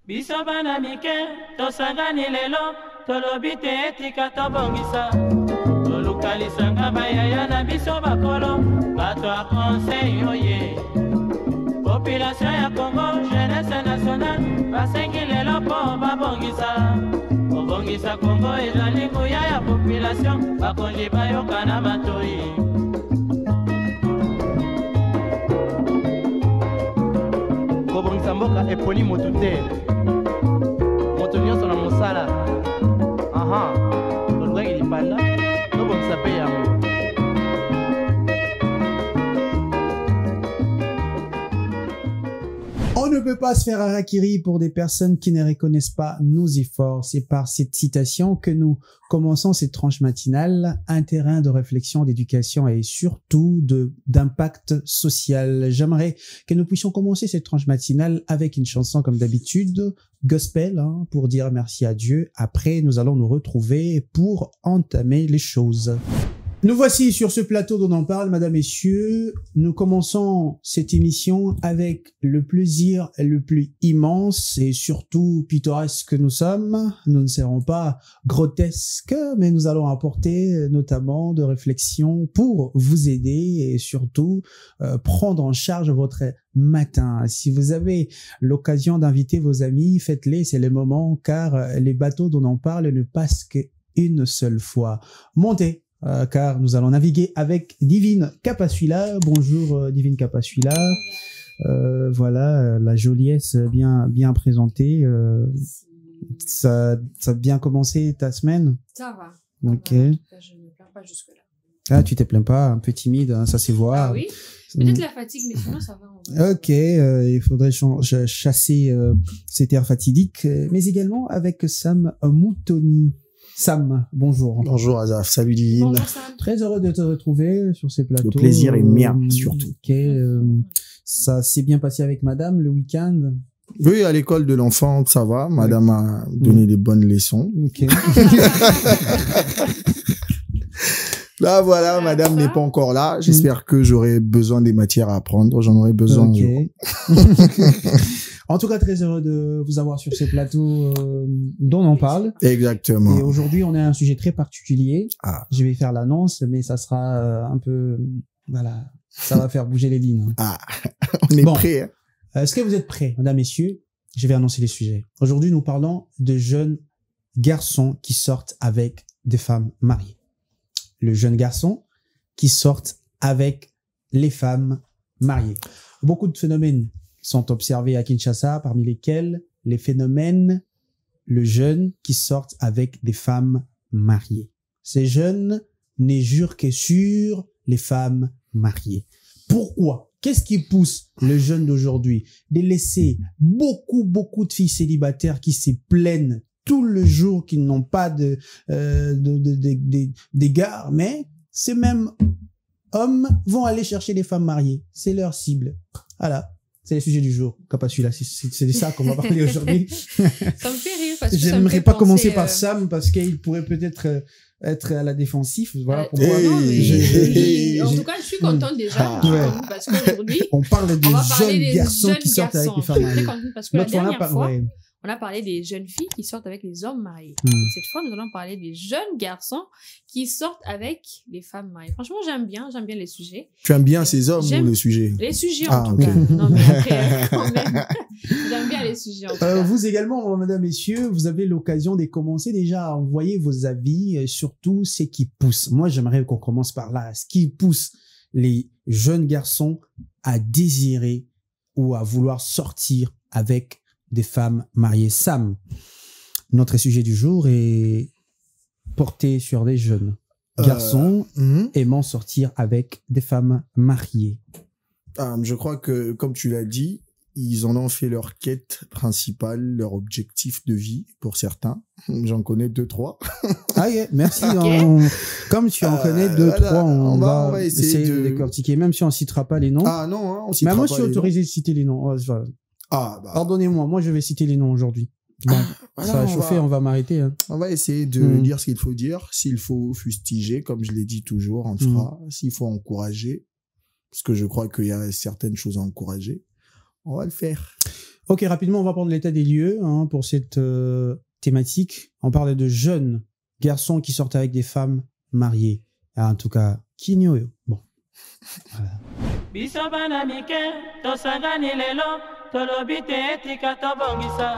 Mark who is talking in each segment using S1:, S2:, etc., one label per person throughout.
S1: Biso bana mike, tosangani lelo, tolobi te etika tobongisa. Tolukalisanga bayaya na biso bakolo, bato a conseil oye. Population ya Congo, jeunesse nationale, basengi lelo po babongisa. Kobongisa Congo ezali nguya ya population, bakonzi bayoka na batoi. Kobongisa mboka eponi motu te. Moto nyonso na mosala. Aha. Tolukaki lipanda, tobongisa pe yango.
S2: On ne peut pas se faire harakiri pour des personnes qui ne reconnaissent pas nos efforts. C'est par cette citation que nous commençons cette tranche matinale, un terrain de réflexion, d'éducation et surtout d'impact social. J'aimerais que nous puissions commencer cette tranche matinale avec une chanson comme d'habitude, gospel, pour dire merci à Dieu. Après, nous allons nous retrouver pour entamer les choses. Nous voici sur ce plateau dont on parle, mesdames, messieurs. Nous commençons cette émission avec le plaisir le plus immense et surtout pittoresque que nous sommes. Nous ne serons pas grotesques, mais nous allons apporter notamment de réflexions pour vous aider et surtout prendre en charge votre matin. Si vous avez l'occasion d'inviter vos amis, faites-les, c'est le moment, car les bateaux dont on parle ne passent qu'une seule fois. Montez, car nous allons naviguer avec Divine Kapaswila. Bonjour Divine Kapaswila. Voilà, la joliesse bien présentée. Ça a bien commencé ta semaine?
S3: Ça va.
S2: Ok.
S3: Je ne me plains pas jusque-là.
S2: Ah, tu te plains pas, un peu timide, hein, ça se voit.
S3: Ah oui, peut-être la fatigue, mais sinon ça va. En vrai.
S2: Ok, il faudrait chasser cet air fatidique, mais également avec Sam Moutoni. Sam, bonjour.
S4: Bonjour Azaf, salut Divine.
S3: Bonjour Sam.
S2: Très heureux de te retrouver sur ces plateaux.
S4: Le plaisir est mien, surtout.
S2: Ok, ça s'est bien passé avec madame le week-end?
S4: Oui, à l'école de l'enfant, ça va. Madame a donné des bonnes leçons.
S2: Ok.
S4: Là, voilà, madame n'est pas encore là. J'espère que j'aurai besoin des matières à apprendre. J'en aurai besoin.
S2: Ok. En tout cas, très heureux de vous avoir sur ce plateau dont on parle.
S4: Exactement.
S2: Et aujourd'hui, on a un sujet très particulier.
S4: Ah.
S2: Je vais faire l'annonce, mais ça sera un peu... Voilà, ça va faire bouger les lignes.
S4: Ah, on est prêts. Hein.
S2: Est-ce que vous êtes prêts, mesdames, messieurs? Je vais annoncer les sujets. Aujourd'hui, nous parlons de jeunes garçons qui sortent avec des femmes mariées. Le jeune garçon qui sortent avec les femmes mariées. Beaucoup de phénomènes sont observés à Kinshasa, parmi lesquels les phénomènes, le jeune qui sortent avec des femmes mariées. Ces jeunes ne jurent que sur les femmes mariées. Pourquoi? Qu'est-ce qui pousse le jeune d'aujourd'hui de laisser beaucoup de filles célibataires qui se plaignent tout le jour, qu'ils n'ont pas d'égard, mais ces mêmes hommes vont aller chercher des femmes mariées. C'est leur cible. Voilà. C'est le sujet du jour. Kapaswila, c'est de ça qu'on va parler aujourd'hui.
S3: Ça me fait rire parce que
S2: j'aimerais pas commencer par Sam parce qu'il pourrait peut-être être à la défensive. Voilà pourquoi.
S3: Non, mais en tout cas, je suis contente déjà parce qu'aujourd'hui,
S2: on parle des jeunes garçons qui sortent avec les femmes mariées.
S3: Parce que la dernière fois, on a parlé des jeunes filles qui sortent avec les hommes mariés. Cette fois, nous allons parler des jeunes garçons qui sortent avec les femmes mariées. Franchement, j'aime bien les sujets.
S4: Tu aimes bien ces hommes ou le sujet?
S3: Les sujets, en tout cas. Non, mais après, quand même, j'aime bien les sujets, en tout cas.
S2: Vous également, mesdames, messieurs, vous avez l'occasion de commencer déjà à envoyer vos avis, surtout ce qui pousse. Moi, j'aimerais qu'on commence par là. Ce qui pousse les jeunes garçons à désirer ou à vouloir sortir avec des femmes mariées. Sam, notre sujet du jour est porté sur des jeunes garçons aimant sortir avec des femmes mariées.
S4: Je crois que, comme tu l'as dit, ils en ont fait leur quête principale, leur objectif de vie pour certains. J'en connais 2-3.
S2: Ah yeah, merci. Comme tu en connais 2-3, on va essayer de décortiquer, même si on ne citera pas les noms.
S4: Ah non, hein, on citera
S2: mais moi,
S4: pas
S2: je suis autorisé de citer les noms. Pardonnez-moi, moi je vais citer les noms aujourd'hui. Bon, ça va chauffer, on va m'arrêter. Hein.
S4: On va essayer de dire ce qu'il faut dire. S'il faut fustiger, comme je l'ai dit toujours, on fera. S'il faut encourager, parce que je crois qu'il y a certaines choses à encourager, on va le faire.
S2: Ok, rapidement, on va prendre l'état des lieux hein, pour cette thématique. On parlait de jeunes garçons qui sortent avec des femmes mariées. Ah, en tout cas, Kinyo. Bon. Voilà.
S1: biso bana mike tosangani lelo tolobi te etika tobongisa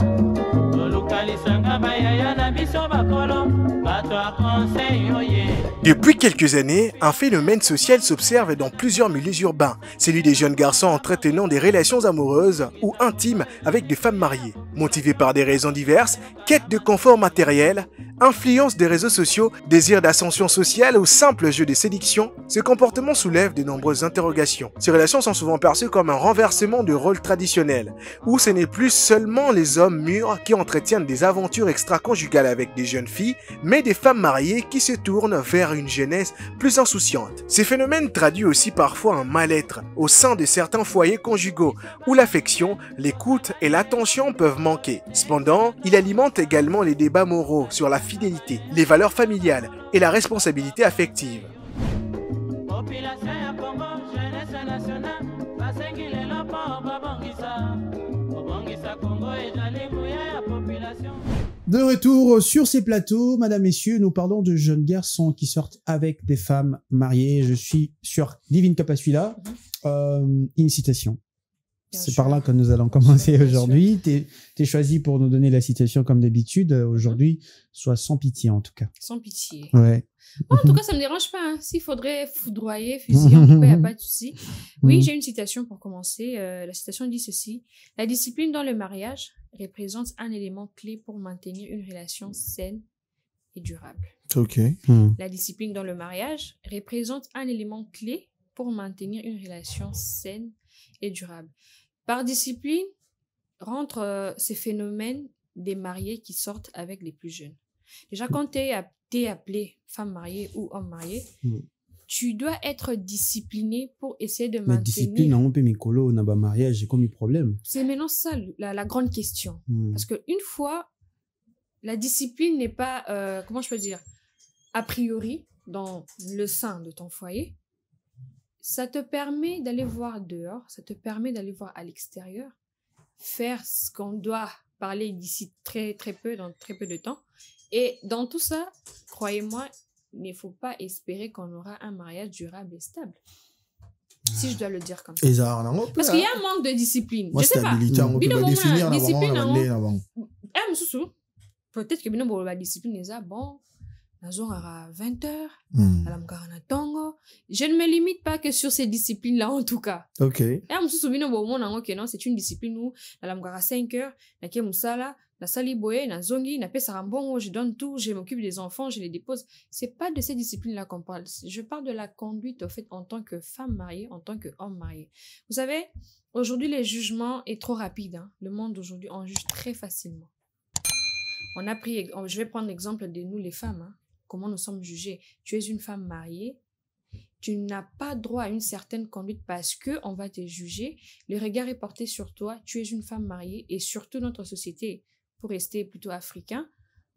S1: tolukalisanga bayaya na biso bakolo bato ya conseil oye.
S5: Depuis quelques années, un phénomène social s'observe dans plusieurs milieux urbains, celui des jeunes garçons entretenant des relations amoureuses ou intimes avec des femmes mariées. Motivés par des raisons diverses, quête de confort matériel, influence des réseaux sociaux, désir d'ascension sociale ou simple jeu de séduction, ce comportement soulève de nombreuses interrogations. Ces relations sont souvent perçues comme un renversement de rôle traditionnel, où ce n'est plus seulement les hommes mûrs qui entretiennent des aventures extra-conjugales avec des jeunes filles, mais des femmes mariées qui se tournent vers une jeunesse plus insouciante. Ces phénomènes traduisent aussi parfois un mal-être au sein de certains foyers conjugaux, où l'affection, l'écoute et l'attention peuvent manquer. Cependant, il alimente également les débats moraux sur la fidélité, les valeurs familiales et la responsabilité affective.
S2: De retour sur ces plateaux, madame, messieurs, nous parlons de jeunes garçons qui sortent avec des femmes mariées. Je suis sur Divine Capasuila. Une citation. C'est par là que nous allons commencer aujourd'hui. T'es choisi pour nous donner la citation comme d'habitude. Aujourd'hui, sois sans pitié en tout cas.
S3: Sans pitié.
S2: Ouais.
S3: Bon, en tout cas, ça me dérange pas. Hein. S'il faudrait foudroyer, fusiller, en tout cas, il n'y a pas de souci. Oui, j'ai une citation pour commencer. La citation dit ceci. La discipline dans le mariage représente un élément clé pour maintenir une relation saine et durable.
S4: Ok.
S3: La discipline dans le mariage représente un élément clé pour maintenir une relation saine et durable. Par discipline, rentre ces phénomènes des mariés qui sortent avec les plus jeunes. Déjà, quand tu es appelé femme mariée ou homme marié, tu dois être discipliné pour essayer de maintenir... La
S2: discipline, on peut m'écolo, on a un mariage, j'ai commis problème.
S3: C'est maintenant ça, la grande question. Parce qu'une fois, la discipline n'est pas, comment je peux dire, a priori, dans le sein de ton foyer, ça te permet d'aller voir dehors, ça te permet d'aller voir à l'extérieur, faire ce qu'on doit parler d'ici très, très peu, dans très peu de temps. Et dans tout ça, croyez-moi, il ne faut pas espérer qu'on aura un mariage durable et stable. Si je dois le dire comme ça. Parce qu'il y a un manque de discipline.
S4: Moi,
S3: je sais pas.
S4: On peut pas définir
S3: discipline
S4: avant.
S3: Peut-être que la discipline est bon. À 20h, je ne me limite pas que sur ces disciplines-là, en tout cas.
S4: Ok.
S3: C'est une discipline où, à 5h, je donne tout, je m'occupe des enfants, je les dépose. C'est pas de ces disciplines-là qu'on parle. Je parle de la conduite, au fait, en tant que femme mariée, en tant qu'homme marié. Vous savez, aujourd'hui, le jugement est trop rapide. Hein. Le monde d'aujourd'hui, on juge très facilement. Je vais prendre l'exemple de nous, les femmes. Hein. Comment nous sommes jugés. Tu es une femme mariée, tu n'as pas droit à une certaine conduite parce qu'on va te juger. Le regard est porté sur toi, tu es une femme mariée et surtout notre société, pour rester plutôt africain,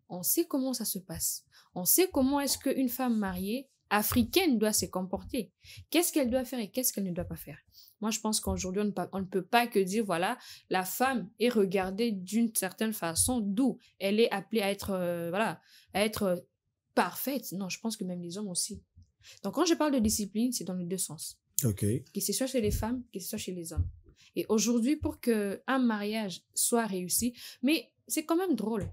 S3: on sait comment ça se passe. On sait comment est-ce qu'une femme mariée africaine doit se comporter. Qu'est-ce qu'elle doit faire et qu'est-ce qu'elle ne doit pas faire. Moi, je pense qu'aujourd'hui, on ne peut pas que dire, voilà, la femme est regardée d'une certaine façon, d'où elle est appelée à être parfaite. Non, je pense que même les hommes aussi. Donc, quand je parle de discipline, c'est dans les deux sens.
S4: Ok.
S3: Que ce soit chez les femmes, que ce soit chez les hommes. Et aujourd'hui, pour qu'un mariage soit réussi, mais c'est quand même drôle.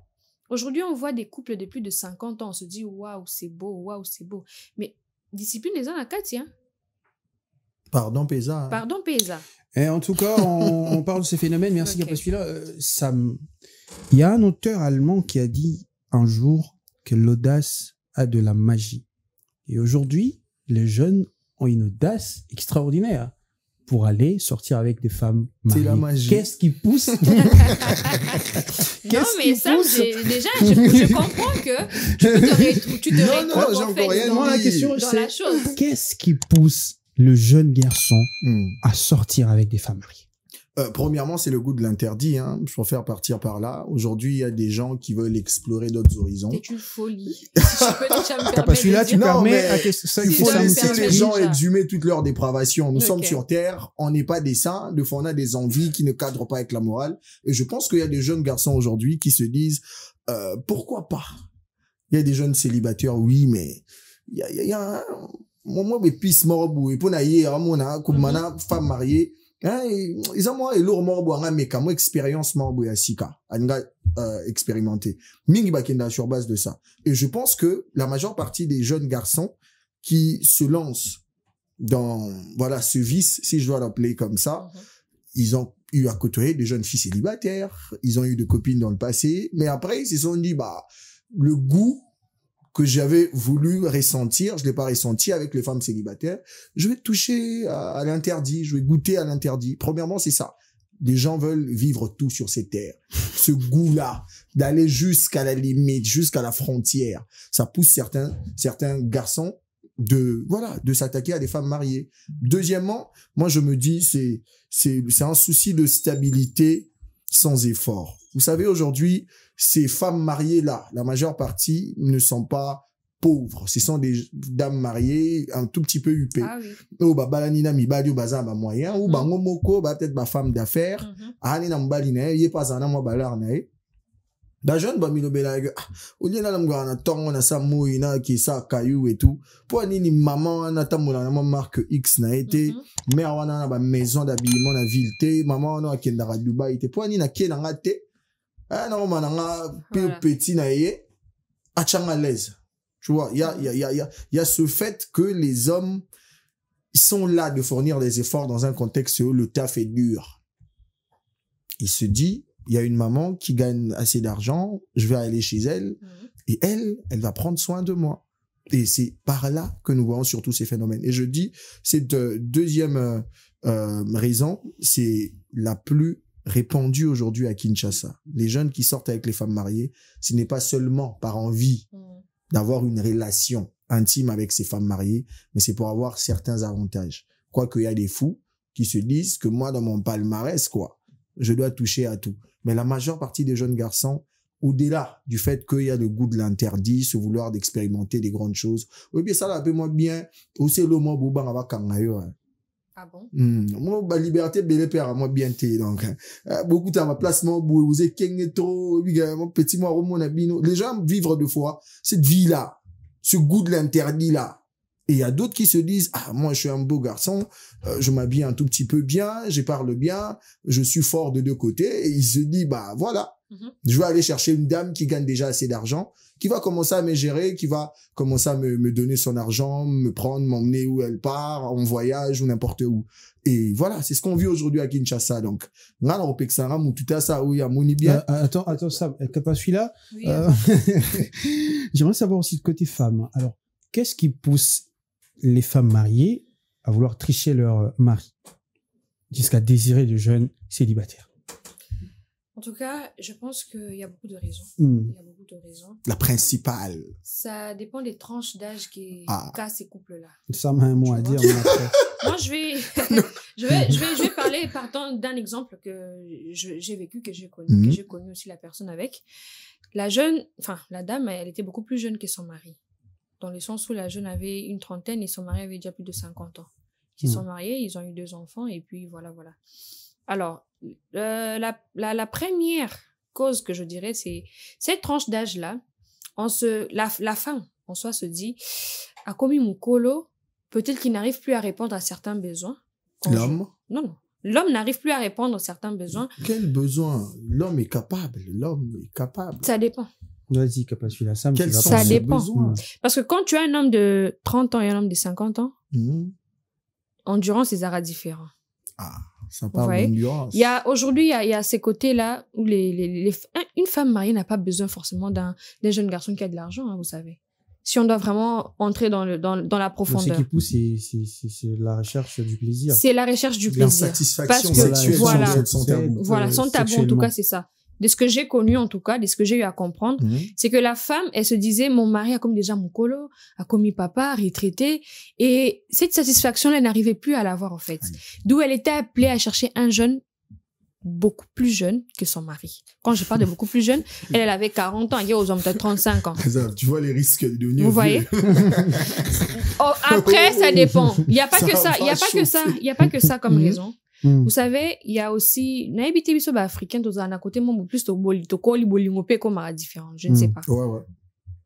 S3: Aujourd'hui, on voit des couples de plus de 50 ans, on se dit, waouh, c'est beau, waouh, c'est beau. Mais discipline, les uns à quatre, tiens.
S4: Pardon, Péza.
S3: Pardon, Péza.
S2: Et en tout cas, on parle de ces phénomènes. Merci, okay. Parce que là, il y a un auteur allemand qui a dit un jour que l'audace a de la magie. Et aujourd'hui, les jeunes ont une audace extraordinaire pour aller sortir avec des femmes mariées.
S4: C'est la magie.
S2: Qu'est-ce qui pousse
S3: Non, mais ça, déjà, je comprends que tu te retrouves
S4: j'ai encore rien
S2: dans la question,
S3: dans la chose.
S2: Qu'est-ce qui pousse le jeune garçon à sortir avec des femmes mariées?
S4: Premièrement, c'est le goût de l'interdit. Hein. Je préfère partir par là. Aujourd'hui, il y a des gens qui veulent explorer d'autres horizons.
S3: C'est une folie. Si je peux déjà me
S2: T'as pas
S3: permettre
S2: celui-là,
S3: de
S2: tu
S3: dire-
S4: Non,
S2: permets
S4: mais
S2: à ça,
S4: Il
S3: Si
S4: faut
S3: ça me
S4: laisser
S3: permet
S4: les gens
S3: déjà.
S4: exhumer toute leur dépravation. Nous
S3: Ok.
S4: sommes sur Terre, on n'est pas des saints. Des fois, on a des envies qui ne cadrent pas avec la morale. Et je pense qu'il y a des jeunes garçons aujourd'hui qui se disent pourquoi pas. Il y a des jeunes célibataires, oui, mais il y a un moment où pisse mort et pour naïe, comme femme mariée. Hein, ils ont moi et lourd mort mais comme expérience mort à sika anga expérimenté mingi bakenda sur base de ça. Et je pense que la majeure partie des jeunes garçons qui se lancent dans voilà ce vice, si je dois l'appeler comme ça, ils ont eu à côtoyer des jeunes filles célibataires, ils ont eu des copines dans le passé, mais après ils se sont dit bah le goût que j'avais voulu ressentir, je l'ai pas ressenti avec les femmes célibataires. Je vais toucher à l'interdit, je vais goûter à l'interdit. Premièrement, c'est ça. Les gens veulent vivre tout sur ces terres. Ce goût-là, d'aller jusqu'à la limite, jusqu'à la frontière. Ça pousse certains garçons de s'attaquer à des femmes mariées. Deuxièmement, moi, je me dis, c'est un souci de stabilité sans effort. Vous savez, aujourd'hui, ces femmes mariées-là, la majeure partie ne sont pas pauvres. Ce sont des dames mariées un tout petit peu huppées.
S3: Ah oui.
S4: Oh, bah, balanina mi badio baza ba moyen, ou bah, ngomoko, bah, peut-être ba femme d'affaires. Ah, ni na mbalina, yé pas zana mo balar na e. Da jeune, bah, milo belague, ou liena na mga na tongo na sa mouy na ki sa caillou et tout. Pour ni maman na tamoula na marque X na été, mère wana na ba maison d'habillement na ville te, maman na kenda ra Dubaï te. Pour ni na ke na ngate, ah, non, mananga, petit na ye, achang à l'aise. Tu vois, il y a ce fait que les hommes sont là de fournir des efforts dans un contexte où le taf est dur. Il se dit, il y a une maman qui gagne assez d'argent, je vais aller chez elle, et elle va prendre soin de moi. Et c'est par là que nous voyons surtout ces phénomènes. Et je dis, cette deuxième raison, c'est la plus répandue aujourd'hui à Kinshasa. Les jeunes qui sortent avec les femmes mariées, ce n'est pas seulement par envie d'avoir une relation intime avec ces femmes mariées, mais c'est pour avoir certains avantages. Quoique il y a des fous qui se disent que moi, dans mon palmarès, quoi, je dois toucher à tout. Mais la majeure partie des jeunes garçons, au-delà du fait qu'il y a le goût de l'interdit, ce vouloir d'expérimenter des grandes choses, oui, bien ça, là, moi bien, aussi le mot bouban avec kangayo.
S3: Ah bon?
S4: Moi, la liberté, belle père, moi, bien t'es, donc, beaucoup de ma placement, vous êtes trop, mon petit moi, mon abino. Les gens vivent de fois cette vie-là, ce goût de l'interdit-là. Et il y a d'autres qui se disent, ah, moi, je suis un beau garçon, je m'habille un tout petit peu bien, je parle bien, je suis fort de deux côtés, et il se dit, bah, voilà, je vais aller chercher une dame qui gagne déjà assez d'argent, qui va commencer à me gérer, qui va commencer à me donner son argent, me prendre, m'emmener où elle part, en voyage ou n'importe où. Et voilà, c'est ce qu'on vit aujourd'hui à Kinshasa. Donc,
S2: attends, ça, pas celui-là.
S3: Oui.
S2: J'aimerais savoir aussi le côté femme. Alors, qu'est-ce qui pousse les femmes mariées à vouloir tricher leur mari jusqu'à désirer de jeunes célibataires?
S3: En tout cas, je pense qu'il y a beaucoup de raisons. Il y a beaucoup de raisons.
S4: La principale.
S3: Ça dépend des tranches d'âge qui cassent ces couples-là.
S2: Ça m'a un mot à dire.
S3: Moi, je vais parler partant d'un exemple que j'ai vécu, que j'ai connu, que j'ai connu aussi la personne avec. La dame, elle était beaucoup plus jeune que son mari. Dans le sens où la jeune avait une trentaine et son mari avait déjà plus de 50 ans. Ils sont mariés, ils ont eu 2 enfants et puis voilà. Alors, la première cause que je dirais, c'est cette tranche d'âge-là. La femme, en soi, se dit, à Komi Mukolo, peut-être qu'il n'arrive plus à répondre à certains besoins.
S4: L'homme?
S3: Non. L'homme n'arrive plus à répondre à certains besoins.
S4: Quel besoin? L'homme est capable.
S3: Ça dépend.
S2: Vas-y, pas celui-là.
S3: Ça dépend. Parce que quand tu as un homme de 30 ans et un homme de 50 ans, endurance, ils aura différent.
S4: Ah, ça parle d'endurance.
S3: Aujourd'hui, il y a ces côtés-là où une femme mariée n'a pas besoin forcément d'un jeune garçon qui a de l'argent, hein, vous savez. Si on doit vraiment entrer dans la profondeur.
S2: Ce qui pousse, c'est la recherche du plaisir.
S3: C'est la recherche du plaisir.
S4: L'insatisfaction sexuelle sans tabou.
S3: Voilà, sans tabou, en tout cas, c'est ça. De ce que j'ai connu, en tout cas, de ce que j'ai eu à comprendre, c'est que la femme, elle se disait, mon mari a comme déjà mon colo, a commis papa, retraité, et cette satisfaction-là, elle n'arrivait plus à l'avoir, en fait. D'où elle était appelée à chercher un jeune beaucoup plus jeune que son mari. Quand je parle de beaucoup plus jeune, elle avait 40 ans, elle est aux hommes de 35 ans.
S4: Tu vois les risques de devenir
S3: Vous voyez? Après, ça dépend. Il n'y a pas que ça. Il n'y a pas que ça comme raison. Vous savez, il y a aussi, n'habitez pas africain, dans un côté, mon plus to boli, to koli boli, comme différent. Je ne sais pas.
S4: Ouais.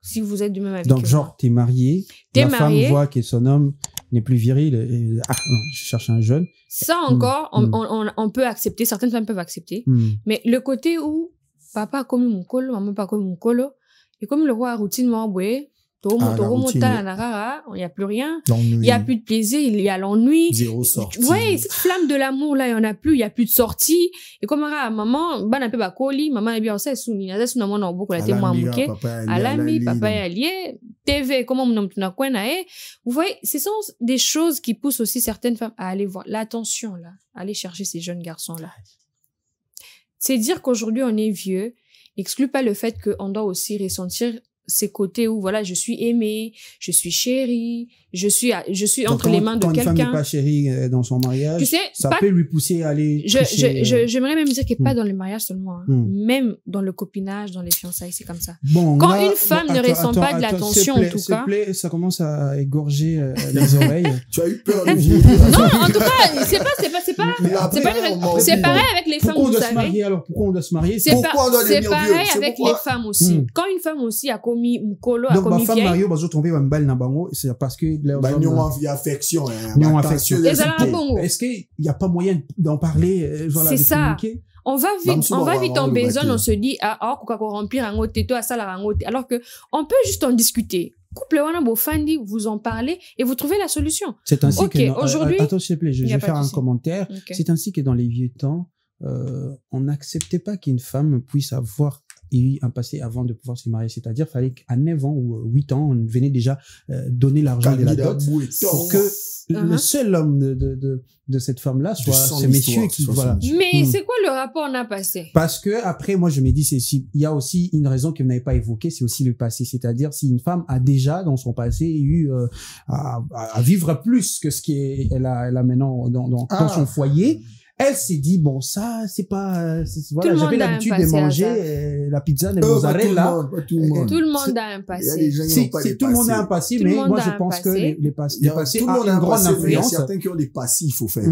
S3: Si vous êtes du même avis.
S2: Donc, genre, t'es marié, la femme voit que son homme n'est plus viril, et, ah, non, je cherche un jeune.
S3: Ça encore, on peut accepter, certaines femmes peuvent accepter. Mais le côté où papa a commis mon colo, maman pas commis mon colo, et comme le roi a routine, il n'y a plus rien. Il n'y a plus de plaisir, il y a l'ennui.
S4: Zéro sortie.
S3: Ouais, cette flamme de l'amour, là, il n'y en a plus, il n'y a plus de sortie. Et comme maman, n'a pas coli, maman est bien, c'est souni, on beaucoup la témoin mouké. Alami, papa est allié, TV, comment on n'a quoi naé. Vous voyez, ce sont des choses qui poussent aussi certaines femmes à aller voir l'attention, là, à aller chercher ces jeunes garçons-là. C'est dire qu'aujourd'hui, on est vieux, n'exclut pas le fait qu'on doit aussi ressentir ces côtés où, voilà, je suis aimée, je suis chérie, je suis entre les mains de quelqu'un.
S2: Quand une femme n'est pas chérie dans son mariage,
S3: tu sais,
S2: ça peut lui pousser à aller
S3: j'aimerais même dire qu'il n'est pas dans le mariage seulement, hein. Même dans le copinage, dans les fiançailles, c'est comme ça. Bon, quand une femme ne ressent pas de l'attention, en tout cas.
S2: Ça commence à égorger les oreilles.
S4: Tu as eu peur de
S3: Non, en tout cas, c'est pareil avec les femmes, vous savez.
S2: Alors, pourquoi on doit se marier?
S3: C'est pareil avec les femmes aussi. Quand une femme aussi a commis mukolo, a commis
S2: donc, ma femme mariée, bah, tromper un bal na bango, c'est parce que
S4: il y a affection,
S2: est-ce qu'il n'y a pas moyen d'en parler, voilà,
S3: c'est ça. On va vite en besogne, on se dit, alors que on peut juste en discuter. Couple wana bofandi, vous en parlez et vous trouvez la solution.
S2: C'est ainsi que
S3: aujourd'hui,
S2: attends, s'il te plaît, je vais faire un commentaire. C'est ainsi que dans les vieux temps, on n'acceptait pas qu'une femme puisse avoir eu un passé avant de pouvoir se marier. C'est-à-dire, fallait qu'à 9 ans ou 8 ans, on venait déjà donner l'argent de la dot pour que le seul homme de cette femme-là soit ce monsieur qui, voilà.
S3: Mais c'est quoi le rapport on a passé?
S2: Parce que après, moi, je me dis, il y a aussi une raison que vous n'avez pas évoquée, c'est aussi le passé. C'est-à-dire, si une femme a déjà, dans son passé, eu, à vivre plus que ce qu'elle a maintenant dans son foyer, elle s'est dit, bon, ça, c'est pas, voilà, j'avais l'habitude de manger la pizza de mozzarella.
S3: Tout le monde a un passé.
S2: Tout le monde a un passé, mais moi, je pense que les passés ont une grande influence.
S4: Il y a certains qui ont des passifs, au fait.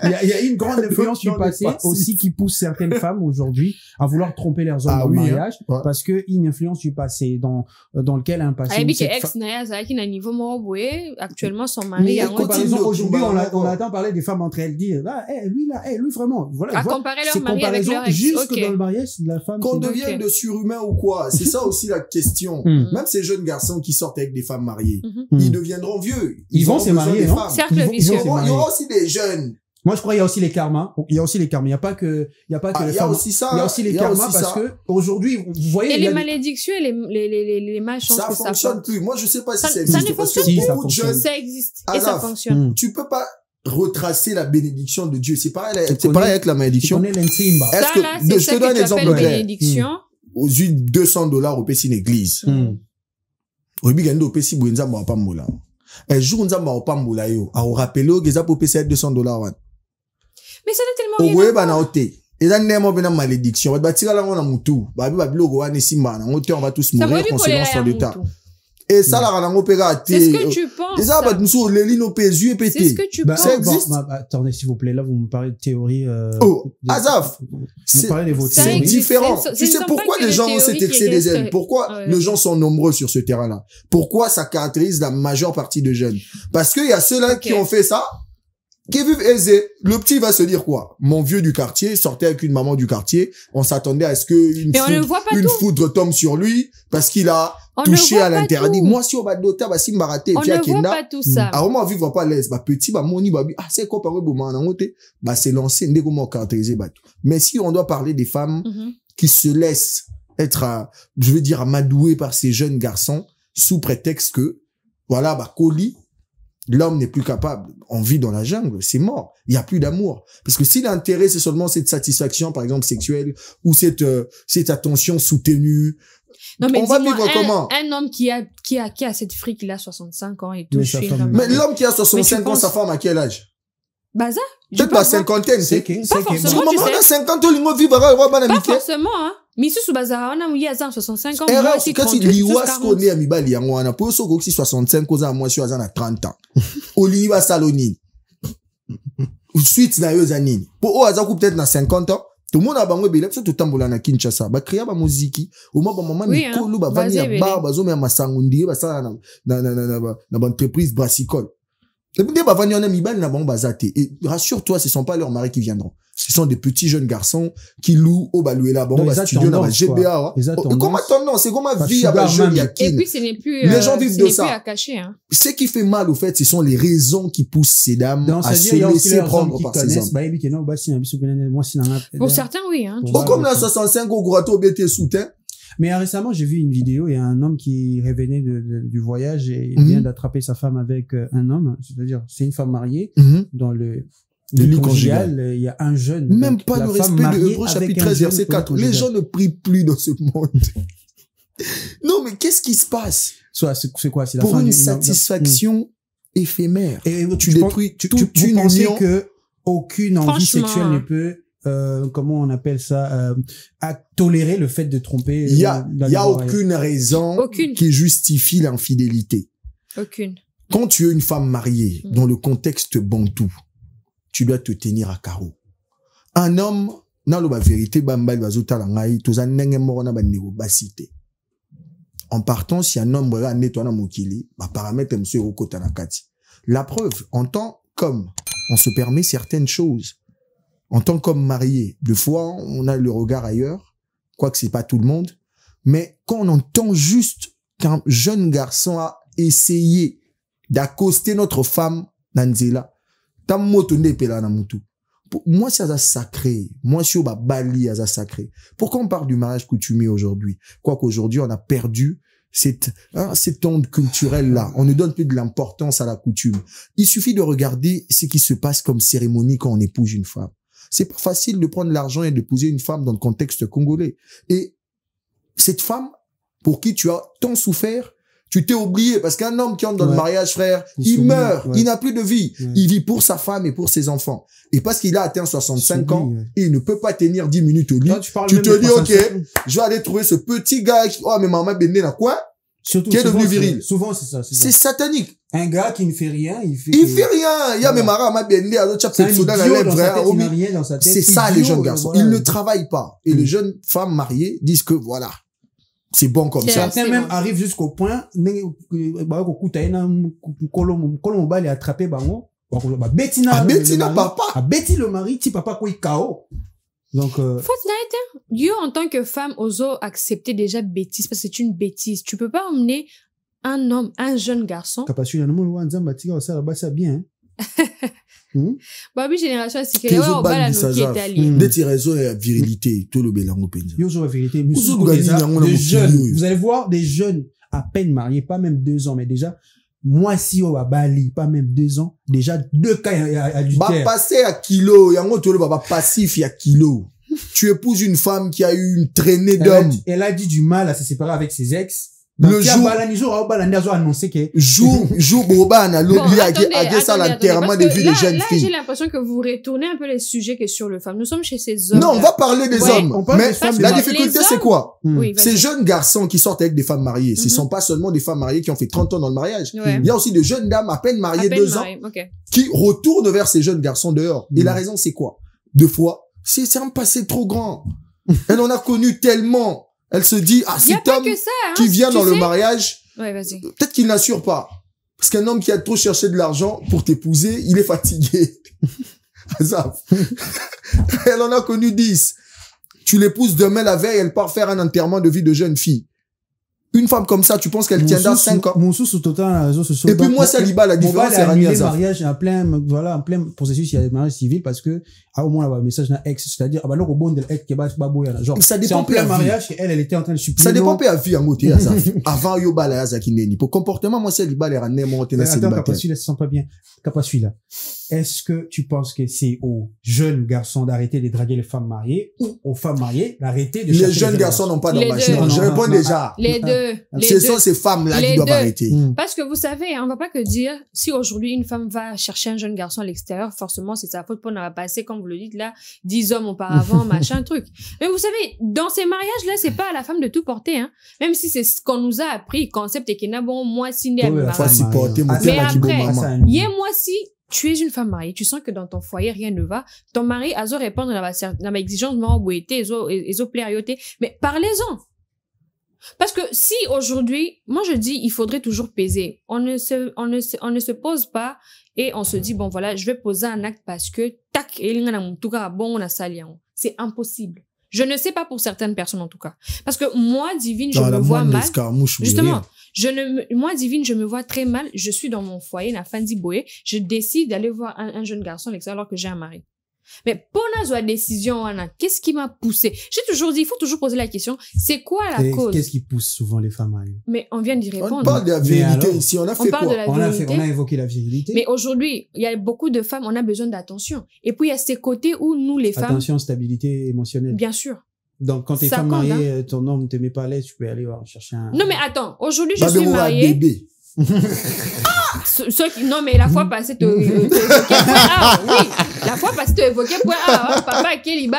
S2: Il y a une grande influence du passé aussi qui pousse certaines femmes aujourd'hui à vouloir tromper leurs hommes dans le mariage, parce que une influence du passé dans lequel un passé.
S3: Actuellement, son mari a
S2: par exemple, aujourd'hui, on attend parler des femmes entre elles dire, lui vraiment, voilà.
S3: À comparer leur mari avec leur ex.
S2: Jusque dans le mariage, la femme.
S4: Qu'on devienne de surhumain ou quoi? C'est ça aussi la question. Même ces jeunes garçons qui sortent avec des femmes mariées, ils deviendront vieux.
S2: Ils vont se marier, non?
S3: Cercle vicieux.
S4: Il y aura aussi des jeunes.
S2: Moi, je crois qu'il y a aussi les karmas. Il y a pas que les femmes. Il y a aussi les karmas parce que aujourd'hui, vous voyez.
S3: Et les malédictions et les malchances que ça
S4: fonctionne plus. Moi, je sais pas si ça existe.
S3: Ça ne fonctionne pas. Ça existe. Et ça fonctionne.
S4: Tu peux pas retracer la bénédiction de Dieu. C'est pareil avec la malédiction.
S2: Je
S4: te donne un exemple clair. Aux $200 au Pessi l'église. Au Bigando au Pessi Bouenza Mouapamboula. Un jour, on a Mouapamboula yo. A rappelé au Geza pour Pessi $200.
S3: Mais ça n'est tellement rien.
S4: Et là, n'est-moi bien malédiction. On va tirer la main à Moutou. Babi logo ane simba. On va tous mourir conséquence sur l'état. Et ça, la rango pega
S3: c'est ce que tu penses.
S4: Et ça, bah, nous sommes les lignes au PSU et pété.
S3: C'est ce que tu penses.
S4: Ça existe.
S2: Attendez, s'il vous plaît, là, vous me parlez de théorie,
S4: Azaf. C'est différent. Tu sais pourquoi les gens ont cet excès des ailes? Pourquoi les gens sont nombreux sur ce terrain-là? Pourquoi ça caractérise la majeure partie de jeunes? Parce qu'il y a ceux-là qui ont fait ça, qui vivent aisés. Le petit va se dire quoi? Mon vieux du quartier sortait avec une maman du quartier. On s'attendait à ce une foudre tombe sur lui parce qu'il a touché à l'interdit. Moi, si on va doter, bah, si m'arrêter,
S3: on ne voit pas tout ça.
S4: Alors, moi, vivre pas l'aise. Bah, petit, bah, moni, bah, c'est quoi, par exemple, bah, c'est lancé, n'est comment caractériser, bah, mais si on doit parler des femmes qui se laissent être, je veux dire, amadouées par ces jeunes garçons sous prétexte que, voilà, bah, colis, l'homme n'est plus capable. On vit dans la jungle, c'est mort. Il y a plus d'amour. Parce que si l'intérêt, c'est seulement cette satisfaction, par exemple, sexuelle, ou cette attention soutenue,
S3: non, mais
S4: on va vivre comment?
S3: Un homme qui a cette fric, il a 65 ans et tout.
S4: Mais l'homme qui a 65 ans, sa femme à quel âge?
S3: Baza.
S4: Peut-être la cinquantaine,
S2: C'est que,
S3: Pas forcément,
S4: Maman,
S3: tu
S4: on a
S3: sais.
S4: 50 ans, l'ingo vivre, on va
S3: Pas forcément, hein. Mais si sous Baza, on a mouillé à 65 ans.
S4: Erreur,
S3: aussi
S4: kasi
S3: 38,
S4: liwas ko
S3: 40.
S4: ne amibali yango wana po so ko 65 koza moi sur azana 30 ans. Oli ba saloni. Suite na yo zanini. Po o azaku peut-être na 50 ans. Tout le monde a bango belep so tutambola na Kinshasa. Ba créer ba musique. O ma ba maman
S3: Oui,
S4: mikolo ba vani ya bar ba zo me masangundi ba sala na ba entreprise brassicole. Et puis, bah, on a mis balle na bon bazate. Et rassure-toi, ce sont pas leurs maris qui viendront. Ce sont des petits jeunes garçons qui louent au baloué là, bon, bah, studio dans la GBA. Comment tendance? C'est comment vie à Bajol Yakin?
S3: Et puis, ce n'est plus,
S4: les gens vivent de ça.
S3: Plus à cacher, hein.
S4: Ce qui fait mal, au fait, ce sont les raisons qui poussent ces dames à se laisser prendre par ces hommes.
S3: Pour certains, oui, hein.
S4: Bon, comme la 65 au Gourato BT soutien.
S2: Mais récemment, j'ai vu une vidéo, il y a un homme qui revenait du voyage et il vient d'attraper sa femme avec un homme, c'est-à-dire c'est une femme mariée dans le lit conjugal, il y a un jeune.
S4: Même pas le respect de Hébreux chapitre 13 verset 4. Les gens ne prient plus dans ce monde. Non, mais qu'est-ce qui se passe?
S2: C'est quoi? C'est la
S4: pour
S2: fin
S4: une satisfaction éphémère.
S2: Et
S4: tu détruis toute
S2: vous
S4: une
S2: pensez
S4: union.
S2: Que aucune envie sexuelle ne peut comment on appelle ça, à tolérer le fait de tromper.
S4: Il y a aucune raison qui justifie l'infidélité.
S3: Aucune.
S4: Quand tu es une femme mariée dans le contexte bantou, tu dois te tenir à carreau. Un homme, dans la vérité, en partant, si un homme va nettoyer mokili, paramètre monsieur Okota Nakati. La preuve, en tant qu'homme, on se permet certaines choses. En tant qu'homme marié, des fois, on a le regard ailleurs, quoique c'est pas tout le monde. Mais quand on entend juste qu'un jeune garçon a essayé d'accoster notre femme, Nanzela, moi, c'est sacré. Moi, c'est bali, c'est sacré. Pourquoi on parle du mariage coutumier aujourd'hui? Quoique aujourd'hui, on a perdu cette onde culturelle-là. On ne donne plus de l'importance à la coutume. Il suffit de regarder ce qui se passe comme cérémonie quand on épouse une femme. C'est pas facile de prendre l'argent et d'épouser une femme dans le contexte congolais. Et cette femme, pour qui tu as tant souffert, tu t'es oublié parce qu'un homme qui entre dans le mariage, frère, il meurt, il n'a plus de vie. Il vit pour sa femme et pour ses enfants. Et parce qu'il a atteint 65 ans, et il ne peut pas tenir 10 minutes au lit, tu te dis, ok, je vais aller trouver ce petit gars qui, oh, mais maman béné là quoi?
S2: Surtout,
S4: qui est devenu viril.
S2: Souvent, c'est ça.
S4: C'est satanique.
S2: Un gars qui ne fait rien, il fait
S4: rien. Il y a même ma béné à l'autre c'est ça, les jeunes garçons. Ils ne travaillent pas. Et les jeunes femmes mariées disent que voilà. C'est bon comme ça.
S2: Certains même arrivent jusqu'au point,
S4: Bettina papa.
S2: Betty le mari, ti papa quoi KO. Donc,
S3: Dieu, en tant que femme, ose accepter déjà bêtise, parce que c'est une bêtise. Tu peux pas emmener un homme, un jeune garçon.
S2: C'est bien,
S3: Babi génération c'est que on va la noter italien.
S4: Des raisons et virilité tout le belango penza.
S2: Yo sur la vérité, vous allez voir des jeunes à peine mariés, pas même 2 ans, mais déjà moi si au Bali, pas même 2 ans, déjà 2 cas adultères.
S4: Ba passer à kilo, yango to le baba passif ya kilo. Tu épouses une femme qui a eu une traînée d'hommes.
S2: Elle a dit du mal à se séparer avec ses ex.
S4: Le jour Boban a l'oublié à ça l'enterrement des vies de jeunes filles.
S3: Là, j'ai l'impression que vous retournez un peu les sujets que sur le femme. Nous sommes chez ces hommes.
S4: Non, on va parler des hommes. Mais la difficulté, c'est quoi?
S3: Oui,
S4: ces jeunes garçons qui sortent avec des femmes mariées, ce sont pas seulement des femmes mariées qui ont fait 30 ans dans le mariage. Il y a aussi de jeunes dames à peine mariées 2 ans qui retournent vers ces jeunes garçons dehors. Et la raison, c'est quoi? 2 fois, c'est un passé trop grand. Elle en a connu tellement. Elle se dit, cet homme qui vient dans le mariage, peut-être qu'il n'assure pas. Parce qu'un homme qui a trop cherché de l'argent pour t'épouser, il est fatigué. Elle en a connu 10. Tu l'épouses demain la veille, elle part faire un enterrement de vie de jeune fille. Une femme comme ça, tu penses qu'elle tiendra 5 ans? Et puis moi, célibat, la différence, c'est
S2: mariage en plein processus, il y a des mariages civils parce que au moins un message d'un ex, c'est-à-dire ah bah non au bon de l'ex qui va genre
S4: ça
S2: c'est
S4: dépend
S2: en plein
S4: de la
S2: mariage et elle était en train de supplier
S4: ça dépend pas à vie en côté avant yo bala ya zakineni pour comportement moi c'est libala ya nemo te na célibataire
S2: attends celui-là se sent pas bien pas celui-là. Est-ce que tu penses que c'est aux jeunes garçons d'arrêter de draguer les femmes mariées ou aux femmes mariées d'arrêter de
S4: les jeunes garçons n'ont pas d'engagement je réponds déjà
S3: les deux
S4: ce sont ces femmes là qui doivent arrêter
S3: parce que vous savez on va pas que dire si aujourd'hui une femme va chercher un jeune garçon à l'extérieur forcément c'est sa faute pour n'avoir passé comme vous le dites là 10 hommes auparavant machin truc mais vous savez dans ces mariages là c'est pas à la femme de tout porter hein même si c'est ce qu'on nous a appris concept et qu'il y a bon moi signé à
S4: mais
S3: après moi si tu es une femme mariée, tu sens que dans ton foyer, rien ne va. Ton mari a besoin répondre à ma exigence, mais parlez-en. Parce que si aujourd'hui, moi je dis, il faudrait toujours peser. On ne se pose pas et on se dit, bon voilà, je vais poser un acte parce que, tac, c'est impossible. Je ne sais pas pour certaines personnes en tout cas. Parce que moi, Divine, je me vois mal. Justement, moi, Divine, je me vois très mal. Je suis dans mon foyer, na Fandi Boé. Je décide d'aller voir un jeune garçon à l'extérieur alors que j'ai un mari. Mais pour la décision, qu'est-ce qui m'a poussé? J'ai toujours dit, il faut toujours poser la question, c'est quoi la cause?
S2: Qu'est-ce qui pousse souvent les femmes mariées?
S3: Mais on vient d'y répondre.
S4: On parle de la virilité ici, on a fait quoi?
S2: On a évoqué la virilité.
S3: Mais aujourd'hui, il y a beaucoup de femmes, on a besoin d'attention. Et puis il y a ces côtés où nous, les femmes...
S2: Attention, stabilité émotionnelle.
S3: Bien sûr.
S2: Donc, quand t'es femme mariée, ton homme ne te met pas à l'aise, tu peux aller chercher un...
S3: Non, mais attends, aujourd'hui, je suis mariée. Non, mais la fois passée, tu évoquais point A, oui. La fois passée, tu évoquais point A, papa, quel iban,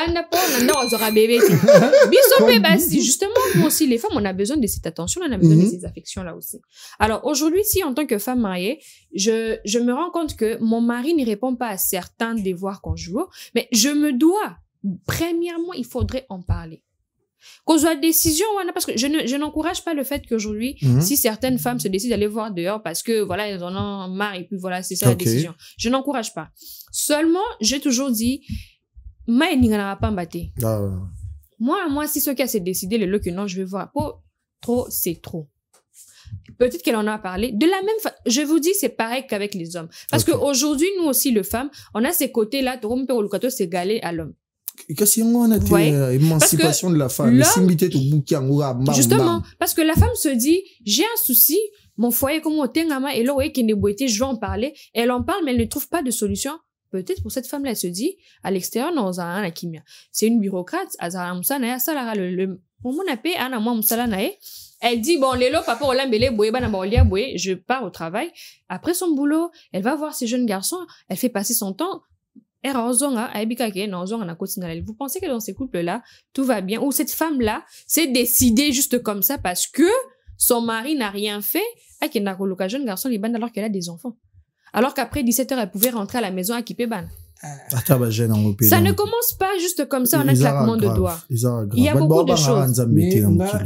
S3: non, on aura bébé. Justement, nous aussi, les femmes, on a besoin de cette attention, on a besoin de ces affections-là aussi. Alors, aujourd'hui, si, en tant que femme mariée, je me rends compte que mon mari ne répond pas à certains devoirs conjugaux, mais je me dois. Premièrement, il faudrait en parler. Qu'on soit décision, parce que je n'encourage pas le fait qu'aujourd'hui, si certaines femmes se décident d'aller voir dehors parce que, voilà, elles en ont marre et puis voilà, c'est ça la décision. Je n'encourage pas. Seulement, j'ai toujours dit, moi, si ce cas s'est décidé, le lot que non, je vais voir. Trop, c'est trop. Peut-être qu'elle en a parlé. De la même façon, je vous dis, c'est pareil qu'avec les hommes. Parce qu'aujourd'hui, nous aussi, les femmes, on a ces côtés-là, c'est égalé à l'homme.
S4: Qu'est-ce qu'on a émancipation de la femme.
S3: Justement, parce que la femme se dit, j'ai un souci, mon foyer comme au tengama, et là, je vais en parler. Elle en parle, mais elle ne trouve pas de solution. Peut-être pour cette femme-là, elle se dit, à l'extérieur, non, c'est une bureaucrate, elle dit, bon, Lélo, papa, je pars au travail. Après son boulot, elle va voir ces jeunes garçons, elle fait passer son temps. Vous pensez que dans ces couples-là, tout va bien? Ou cette femme-là s'est décidée juste comme ça parce que son mari n'a rien fait, jeune garçon alors qu'elle a des enfants. Alors qu'après 17h, elle pouvait rentrer à la maison à Kipeban. Ça ne commence pas juste comme ça en un claquement de doigts. Il y a beaucoup de choses.
S2: Mais on a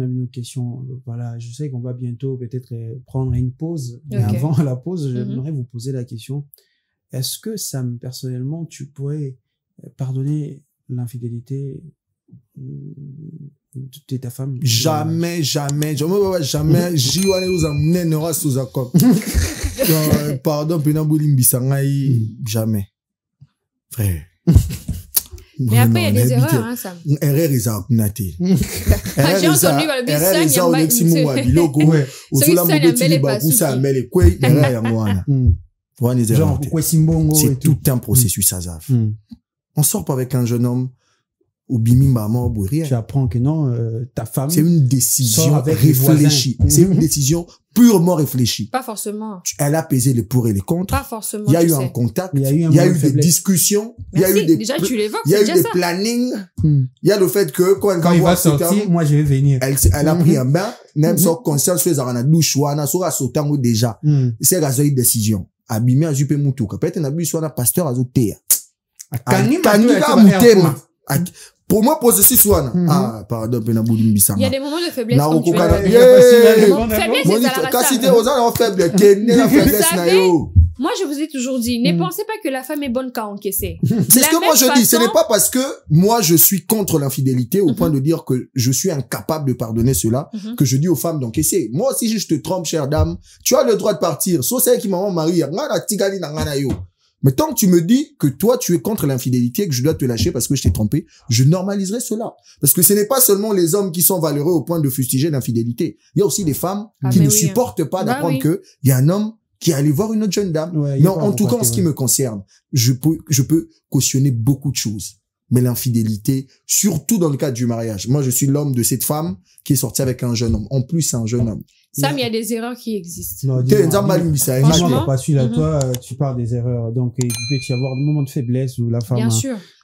S2: une question. Voilà, je sais qu'on va bientôt peut-être prendre une pause. Mais avant la pause, j'aimerais vous poser la question. Est-ce que, Sam, personnellement, tu pourrais pardonner l'infidélité de ta femme?
S4: Jamais. Pardon, jamais. Frère.
S3: Mais après, il y a des erreurs, hein, Sam.
S4: Erreur, ils ont naté. C'est tout un processus à Zaf. On sort pas avec un jeune homme au bimimba mort rien.
S2: Tu apprends que non, ta femme.
S4: C'est une décision réfléchie. C'est une décision purement réfléchie.
S3: Pas forcément.
S4: Elle a pesé les pour et les contre.
S3: Pas forcément.
S4: Il y a eu un contact. Il y a eu des discussions. Il y a eu des,
S3: déjà, tu l'évoques.
S4: Il y a eu des plannings. Il y a le fait que quand
S2: il va sortir, moi je vais venir.
S4: Elle a pris un bain, même sans conscience, fait ça, douche, ou ana sera sautant déjà. C'est la décision. Abîmé à jupe mutuka. Peut-être un abus soit un pasteur à zotea. Pour moi, processus soit pardon,
S3: il y a des moments de faiblesse. Moi, je vous ai toujours dit, ne pensez pas que la femme est bonne qu'à encaisser.
S4: C'est ce que moi je dis. Ce n'est pas parce que moi je suis contre l'infidélité au point de dire que je suis incapable de pardonner cela que je dis aux femmes d'encaisser. Moi aussi, je te trompe, chère dame, tu as le droit de partir. Sauf celle qui m'a marié. Mais tant que tu me dis que toi, tu es contre l'infidélité et que je dois te lâcher parce que je t'ai trompé, je normaliserai cela. Parce que ce n'est pas seulement les hommes qui sont valeureux au point de fustiger l'infidélité. Il y a aussi des femmes qui ne supportent pas d'apprendre que il y a un homme qui est allé voir une autre jeune dame. Ouais, mais en tout cas, en ce qui me concerne, je peux cautionner beaucoup de choses. Mais l'infidélité, surtout dans le cadre du mariage. Moi, je suis l'homme de cette femme qui est sortie avec un jeune homme. En plus, c'est un jeune homme.
S3: Sam, il y a des erreurs qui existent.
S2: Non,
S3: franchement,
S2: pas celui-là. Toi, tu parles des erreurs. Donc, il peut y avoir des moments de faiblesse où la femme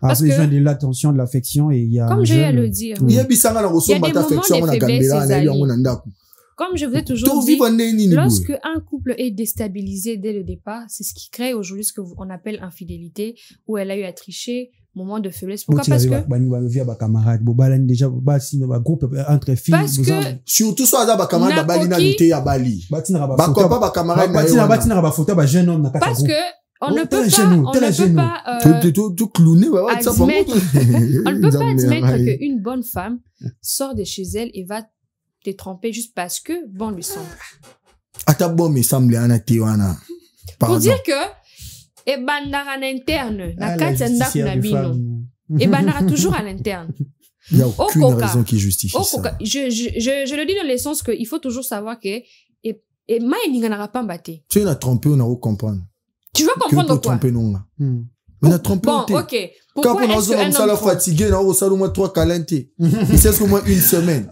S3: a
S2: besoin de l'attention, de l'affection et il y a
S3: comme j'ai à le dire.
S2: Il
S3: y a des moments de faiblesse. Comme je vous ai toujours dit, lorsque un couple est déstabilisé dès le départ, c'est ce qui crée aujourd'hui ce qu'on appelle infidélité, où elle a eu à tricher, moment de faiblesse. Pourquoi? Parce que
S2: entre filles,
S3: parce que
S4: surtout soit à camarade Bali à Bali.
S3: Parce que on ne peut pas admettre qu'une bonne femme sort de chez elle et va te tromper juste parce que bon lui semble. Pour dire que et bandara en interne na kati ndaku na bino et bandara toujours à l'interne.
S4: Il n'y a aucune raison qui justifie ça.
S3: Je le dis dans le sens que il faut toujours savoir que et mai n'ira pas mbaté.
S4: Tu es trompé, on a comprendre.
S3: Tu vas comprendre quoi?
S4: On a trompé.
S3: Bon, ok. Pourquoi est-ce qu'un homme
S4: fatigué, on a salon 3 calentés. C'est ce que moi une semaine.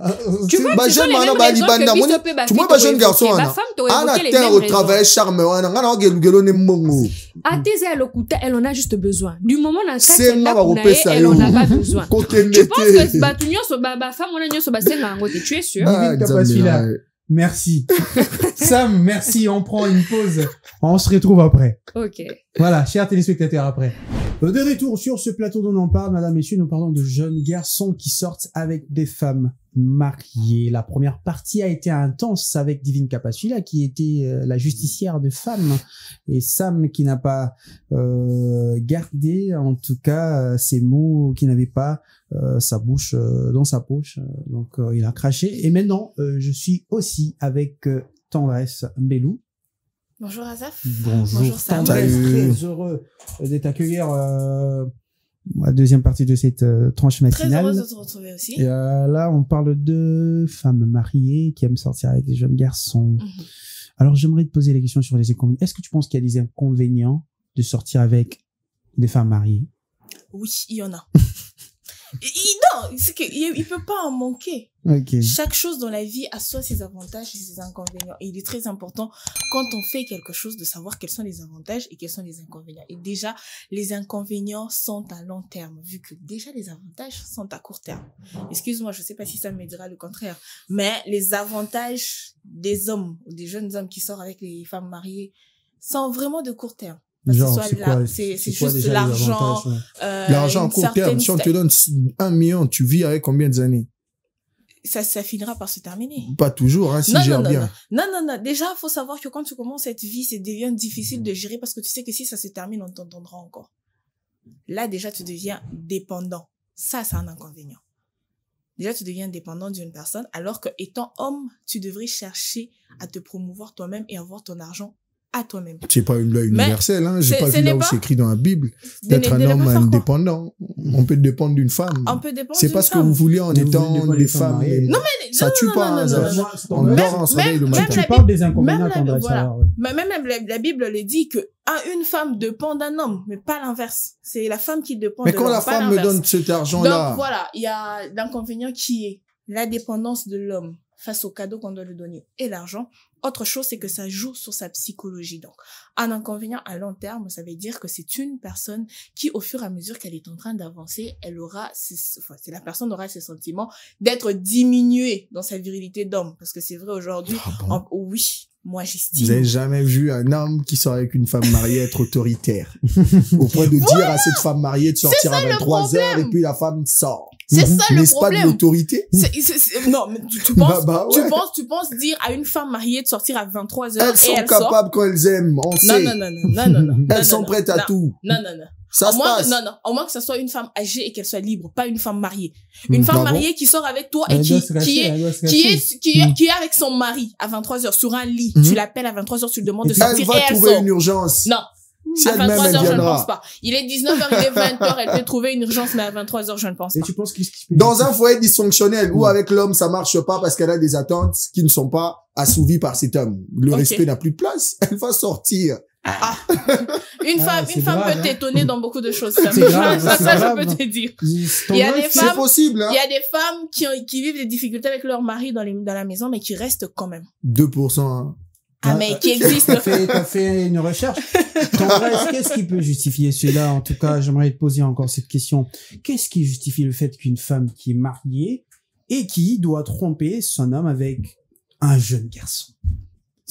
S3: Tu vois, c'est les mêmes raisons que tu vois,
S4: jeune garçon, on a terre au travail charme, on a
S3: elle en a juste besoin. Du moment où elle en a pas besoin. Tu penses que femme, on a tu es sûr?
S2: Merci. Sam, merci. On prend une pause. On se retrouve après.
S3: Ok.
S2: Voilà, chers téléspectateurs, après. De retour sur ce plateau dont on parle, mesdames, messieurs, nous parlons de jeunes garçons qui sortent avec des femmes mariées. La première partie a été intense avec Divine Capacula, qui était la justicière de femmes, et Sam qui n'a pas gardé, en tout cas, ses mots, qui n'avait pas sa bouche dans sa poche. Donc, il a craché. Et maintenant, je suis aussi avec Tendresse Mbelou.
S6: Bonjour Azaf.
S2: Bonjour Sam. Très heureux de t'accueillir la deuxième partie de cette tranche matinale.
S6: Très heureuse de te retrouver aussi.
S2: Et là, on parle de femmes mariées qui aiment sortir avec des jeunes garçons. Alors, j'aimerais te poser la question sur les inconvénients. Est-ce que tu penses qu'il y a des inconvénients de sortir avec des femmes mariées?
S6: Oui, il y en a. Non, c'est qu'il peut pas en manquer.
S2: Okay.
S6: Chaque chose dans la vie a soit ses avantages et ses inconvénients. Et il est très important, quand on fait quelque chose, de savoir quels sont les avantages et quels sont les inconvénients. Et déjà, les inconvénients sont à long terme, vu que déjà les avantages sont à court terme. Excuse-moi, je sais pas si ça me dira le contraire, mais les avantages des hommes, ou des jeunes hommes qui sortent avec les femmes mariées, sont vraiment de court terme. C'est juste l'argent.
S4: L'argent à court terme. Si on te donne 1 million, tu vis avec combien d'années?
S6: Ça finira par se terminer.
S4: Pas toujours, hein, si gère bien.
S6: Non. Déjà, faut savoir que quand tu commences cette vie, ça devient difficile de gérer parce que tu sais que si ça se termine, on t'entendra encore. Là, déjà, tu deviens dépendant. Ça, c'est un inconvénient. Déjà, tu deviens dépendant d'une personne, alors que étant homme, tu devrais chercher à te promouvoir toi-même et avoir ton argent à toi-même.
S4: C'est pas une loi universelle, hein. J'ai pas vu là où c'est écrit dans la Bible d'être un homme indépendant. On peut dépendre d'une femme.
S6: On peut dépendre
S4: c'est pas ce que vous voulez en étant des femmes.
S6: Non, mais
S4: ça tue pas. On dort en soleil le matin.
S2: Tu parles des inconvénients.
S6: Même la Bible le dit que une femme dépend d'un homme, mais pas l'inverse. C'est la femme qui dépend de l'homme.
S4: Mais quand la femme me donne cet argent-là.
S6: Donc voilà, il y a l'inconvénient qui est la dépendance de l'homme face au cadeau qu'on doit lui donner et l'argent. Autre chose, c'est que ça joue sur sa psychologie. Donc, un inconvénient à long terme, ça veut dire que c'est une personne qui, au fur et à mesure qu'elle est en train d'avancer, la personne aura ses sentiments d'être diminuée dans sa virilité d'homme. Parce que c'est vrai aujourd'hui, oui, moi j'estime.
S4: Vous avez jamais vu un homme qui sort avec une femme mariée être autoritaire? Au point de dire à cette femme mariée de sortir à 23 heures et puis la femme sort.
S6: C'est ça le
S4: N'est-ce pas de l'autorité?
S6: Non, mais tu penses dire à une femme mariée de sortir à 23 heures
S4: elles sont capables quand elles aiment, on sait.
S6: Non.
S4: Elles sont prêtes à tout.
S6: Non.
S4: Ça se passe.
S6: Non. Au moins que ça soit une femme âgée et qu'elle soit libre, pas une femme mariée. Une femme mariée qui sort avec toi et qui est avec son mari à 23 heures sur un lit. Tu l'appelles à 23 heures, tu lui demandes de sortir et elle sort.
S4: Elle va trouver une urgence.
S6: Non.
S4: Si
S6: À
S4: elle-même,
S6: 23h,
S4: elle
S6: je ne pense
S4: viendra.
S6: pas. Il est 19h, il est 20h, elle peut trouver une urgence, mais à 23h, je ne pense
S2: Et
S6: pas.
S2: tu penses qu'est-ce qui se
S4: Dans un foyer dysfonctionnel où avec l'homme, ça marche pas parce qu'elle a des attentes qui ne sont pas assouvies par cet homme. Le
S6: Ok.
S4: respect n'a plus de place. Elle va sortir.
S6: Une
S2: Ah,
S6: femme,
S2: c'est
S6: une femme
S2: grave,
S6: peut
S2: hein.
S6: t'étonner dans beaucoup de choses. Ça,
S2: C'est grave,
S6: ça,
S2: c'est
S6: ça,
S2: grave.
S6: je peux te dire.
S2: Il
S6: y a des
S4: C'est
S6: femmes-
S4: possible, hein.
S6: Il y a des femmes qui vivent des difficultés avec leur mari dans la maison, mais qui restent quand même.
S4: 2%, hein.
S6: Ah, mais qui existent.
S2: T'as fait une recherche. Ton reste, qu'est-ce qui peut justifier cela? En tout cas, j'aimerais te poser encore cette question. Qu'est-ce qui justifie le fait qu'une femme qui est mariée et qui doit tromper son homme avec un jeune garçon?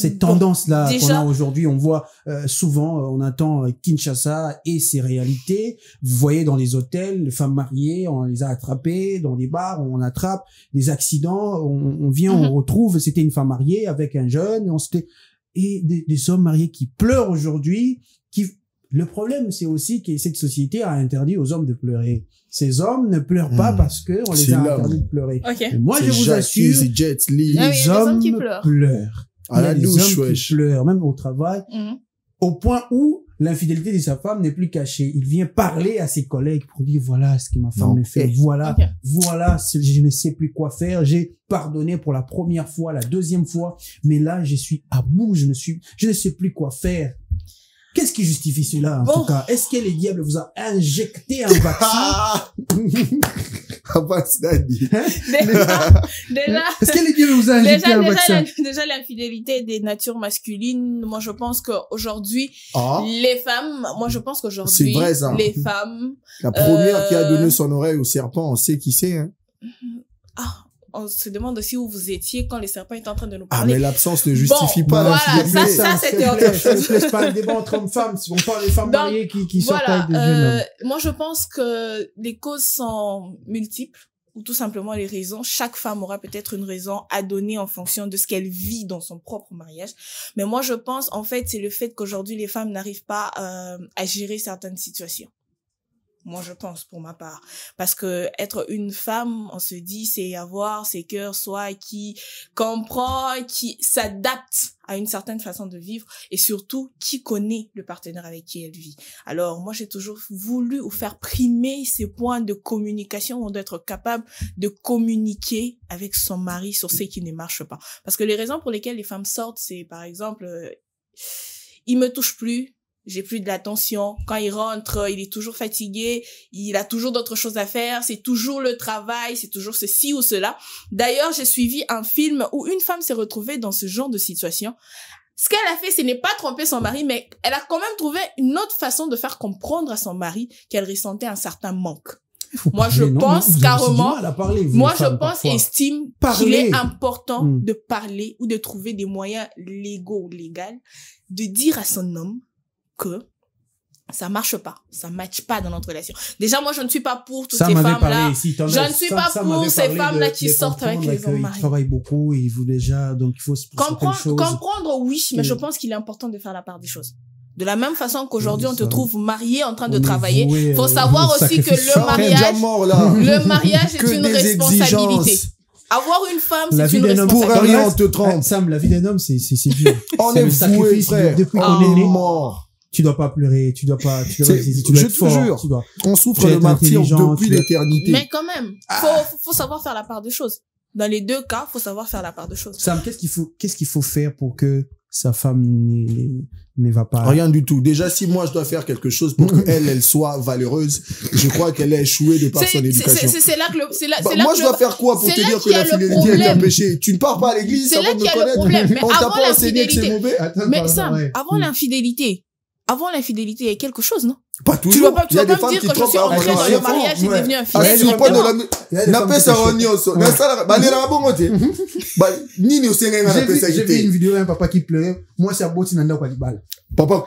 S2: Cette
S6: Bon,
S2: tendance-là qu'on
S6: déjà-
S2: a aujourd'hui, on voit souvent, on attend Kinshasa et ses réalités. Vous voyez dans les hôtels, les femmes mariées, on les a attrapées, dans des bars, on attrape des accidents, on vient, on retrouve, c'était une femme mariée avec un jeune, et des hommes mariés qui pleurent aujourd'hui, le problème, c'est aussi que cette société a interdit aux hommes de pleurer. Ces hommes ne pleurent pas parce que on les
S4: C'est
S2: a
S4: l'homme.
S2: interdits de pleurer.
S6: Ok.
S2: Mais moi, je
S4: C'est
S2: vous
S4: Jackie,
S2: assure,
S4: c'est Jet Li.
S6: Ah oui, il y a
S2: les
S6: des hommes
S2: hommes
S6: qui pleurent.
S2: pleurent.
S4: À
S2: Il y a
S4: la
S2: des
S4: douche,
S2: hommes
S4: wesh.
S2: qui pleurent, même au travail,
S6: Mhm.
S2: au point où l'infidélité de sa femme n'est plus cachée. Il vient parler à ses collègues pour dire voilà ce que ma femme
S4: Non.
S2: me fait, voilà,
S6: Ok.
S2: voilà, je ne sais plus quoi faire. J'ai pardonné pour la première fois, la deuxième fois, mais là je suis à bout, je ne sais plus quoi faire. Qu'est-ce qui justifie cela en
S6: Bon.
S2: tout cas? Est-ce que les diables vous a injecté un vaccin?
S4: Ah! Ah, bah, c'est-à-dire.
S6: Déjà,
S2: Est-ce que les diables vous a injecté un vaccin?
S6: déjà l'infidélité des natures masculines, moi je pense qu'aujourd'hui,
S4: Ah,
S6: les femmes, moi je pense qu'aujourd'hui,
S4: C'est vrai, ça.
S6: les femmes,
S4: la première qui a donné son oreille au serpent, on sait qui c'est, hein.
S6: on se demande aussi où vous étiez quand les serpents étaient en train de nous
S4: Ah,
S6: parler.
S4: mais l'absence ne justifie pas
S6: voilà,
S4: l'infidélité.
S6: ça, c'était autre chose.
S2: Je ne laisse pas le débat entre hommes-femmes. Si on parle des femmes
S6: Donc,
S2: mariées qui sortent
S6: Voilà,
S2: avec des jeunes hommes.
S6: moi je pense que les causes sont multiples, ou tout simplement les raisons. Chaque femme aura peut-être une raison à donner en fonction de ce qu'elle vit dans son propre mariage. Mais moi je pense, en fait, c'est le fait qu'aujourd'hui les femmes n'arrivent pas à gérer certaines situations. Moi, je pense, pour ma part. Parce que être une femme, on se dit, c'est avoir ses cœurs, soit qui comprend, qui s'adapte à une certaine façon de vivre et surtout, qui connaît le partenaire avec qui elle vit. Alors, moi, j'ai toujours voulu ou faire primer ces points de communication. On doit être capable de communiquer avec son mari sur ce qui ne marche pas. Parce que les raisons pour lesquelles les femmes sortent, c'est, par exemple, il me touche plus. J'ai plus de l'attention. Quand il rentre, il est toujours fatigué. Il a toujours d'autres choses à faire. C'est toujours le travail. C'est toujours ceci ou cela. D'ailleurs, j'ai suivi un film où une femme s'est retrouvée dans ce genre de situation. Ce qu'elle a fait, ce n'est pas tromper son mari, mais elle a quand même trouvé une autre façon de faire comprendre à son mari qu'elle ressentait un certain manque. Moi, je pense carrément, moi, je pense et estime qu'il est important de parler ou de trouver des moyens légaux ou légaux de dire à son homme que ça marche pas, ça matche pas dans notre relation. Déjà, moi, je ne suis pas pour toutes ces femmes-là. Je ne suis pas pour ces femmes-là qui sortent avec les hommes mariés.
S2: Ils travaillent beaucoup et ils vous déjà, donc il faut se
S6: comprendre, oui, mais je pense qu'il est important de faire la part des choses. De la même façon qu'aujourd'hui, on te trouve marié en train de travailler. Il faut savoir aussi que le mariage est une responsabilité. Avoir une femme, c'est une responsabilité.
S4: Pour rien, on te trompe.
S2: Sam, la vie d'un homme, c'est dur.
S4: On est voué, frère.
S2: Depuis qu'on est né,
S4: mort.
S2: Tu dois pas pleurer, tu dois
S4: je te jure, on souffre de martyr depuis l'éternité.
S6: Mais quand même, faut savoir faire la part des choses. Dans les deux cas, faut savoir faire la part des choses.
S2: Sam, qu'est-ce qu'il faut faire pour que sa femme ne va pas?
S4: Rien du tout. Déjà, si moi je dois faire quelque chose pour qu'elle soit valeureuse, je crois qu'elle a échoué de par son éducation.
S6: C'est là que
S4: moi je dois faire quoi pour te dire que la fidélité est un péché? Tu ne pars pas à l'église avant de me connaître. On t'a pas enseigné que c'est mauvais.
S6: Mais ça, avant l'infidélité, il y a quelque chose, non?
S4: Pas toujours.
S6: Tu vas pas me dire que je suis entrée dans le mariage et devenu infidèle.
S2: J'ai vu une vidéo d'un papa qui pleurait. Moi, c'est à Boti Nanda Kwadibal.
S4: Papa,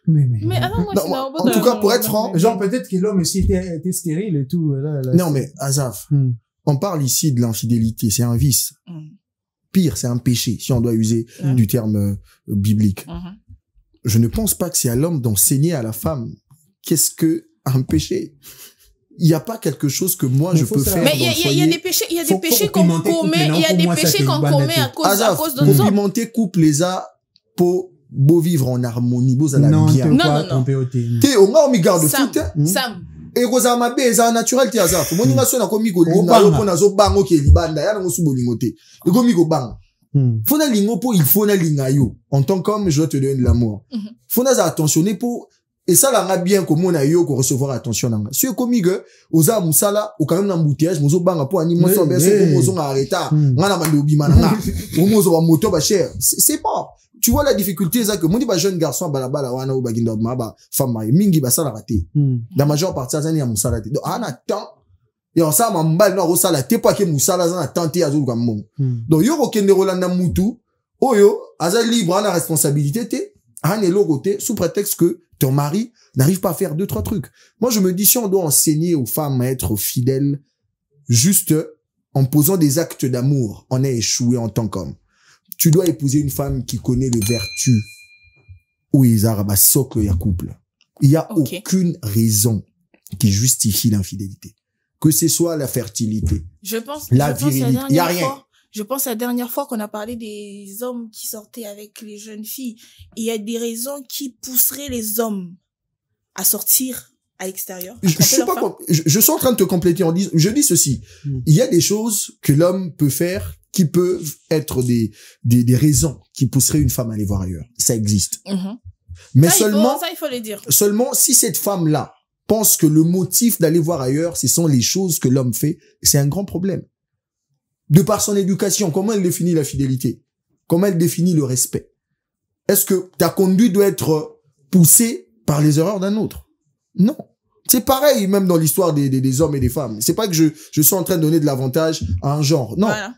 S6: mais
S4: en tout cas, pour être franc,
S2: genre peut-être que l'homme aussi était stérile et tout.
S4: Non, mais Azaf, on parle ici de l'infidélité. C'est un vice. Pire, c'est un péché, si on doit user du terme biblique. Je ne pense pas que c'est à l'homme d'enseigner à la femme qu'est-ce que un péché. Il n'y a pas quelque chose que moi je peux faire.
S6: Mais il y a des péchés qu'on commet, il y a des péchés qu'on commet à cause de nous.
S4: Complimenter couple les a pour beau vivre en harmonie, beau aller bien.
S3: Non.
S4: T'es au moins, on me garde foot.
S6: Sam.
S4: Et Rosa Mabe, ça naturel, t'es à ça. Faut moninga so na komi ko linga, yo pona zo bango ke libanda, ya na ngosu bolingote. Et komi ko bang. Faut na lingo po, il faut na linga yo. En tant qu'homme, je dois te donner de l'amour. Faut na attentionner pour, et ça là, bien comme on a eu qu'on recevoir attention nanga. Si komi que, oza musala, ou quand même na embouteillage, mozo banga po ani mozo berse, mozo nga arrêta, ngana mande obima nanga. Mozo wa moto ba cher. C'est mort. Tu vois la difficulté, c'est que mon dit bah jeune garçon balabala wana ou baginda ba femme mariée mingi ba ça la raté. La majeure partie ça ni a musala té. Donc on attend. Et on ça mambal no ça la té pas que musala ça tenté azul comme mon. Donc yo okende rolanda mutu, oyo aza libre na responsabilité té, ane lo côté sous prétexte que ton mari n'arrive pas à faire 2-3 trucs. Moi je me dis si on doit enseigner aux femmes à être fidèles juste en posant des actes d'amour, on est échoué en tant qu'homme. Tu dois épouser une femme qui connaît les vertus où ils arabent socle et couple. Il y a aucune raison qui justifie l'infidélité. Que ce soit la fertilité, la virilité, il y a rien.
S6: Je pense la dernière fois qu'on a parlé des hommes qui sortaient avec les jeunes filles. Il y a des raisons qui pousseraient les hommes à sortir à l'extérieur.
S4: Je suis en train de te compléter en disant, je dis ceci. Il y a des choses que l'homme peut faire qui peuvent être des raisons qui pousseraient une femme à aller voir ailleurs. Ça existe. Mais ça,
S6: il faut le dire.
S4: Seulement, si cette femme-là pense que le motif d'aller voir ailleurs, ce sont les choses que l'homme fait, c'est un grand problème. De par son éducation, comment elle définit la fidélité? Comment elle définit le respect? Est-ce que ta conduite doit être poussée par les erreurs d'un autre? Non. C'est pareil, même dans l'histoire des hommes et des femmes. C'est pas que je suis en train de donner de l'avantage à un genre. Non. Voilà.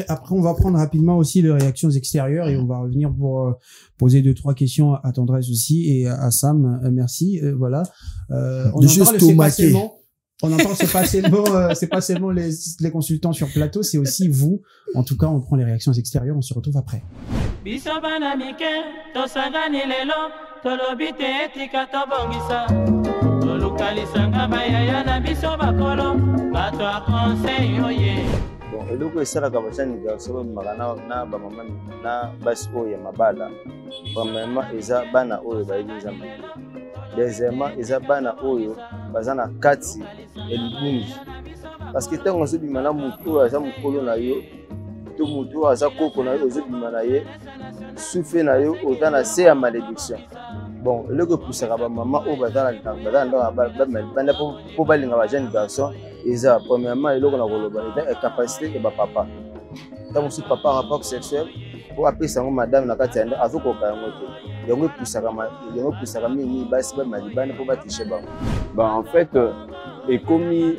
S2: Après, on va prendre rapidement aussi les réactions extérieures et on va revenir pour poser 2-3 questions à Tendresse aussi et à Sam. Merci. Voilà. On entend c'est pas seulement les consultants sur plateau, c'est aussi vous. En tout cas, on prend les réactions extérieures. On se retrouve après.
S7: Bon, eloko esalaka bajani garso bamaka na bamama na basi oyo ya mabala premièrement eza bana oyo bayebi nzambe deuxièmement eza bana oyo baza na kati ya libungi parce que ntango ozobima na motu oyo aza mokolo na yo to motu oyo aza koko na yo ozobima na ye sufe na yo oza na se ya malédiction. Bon, eloko epusaka bamama oyo baza na banda mpo balinga bajane garçon eza premièrement eloko na koloba eza capacité ya bapapa ntango mosusu papa rapport sexuel po apesa yango madame na kati ya nde azokoka yango te yango epusaka mingi basi bamalibane mpo batishe bango.
S8: En fait ekomi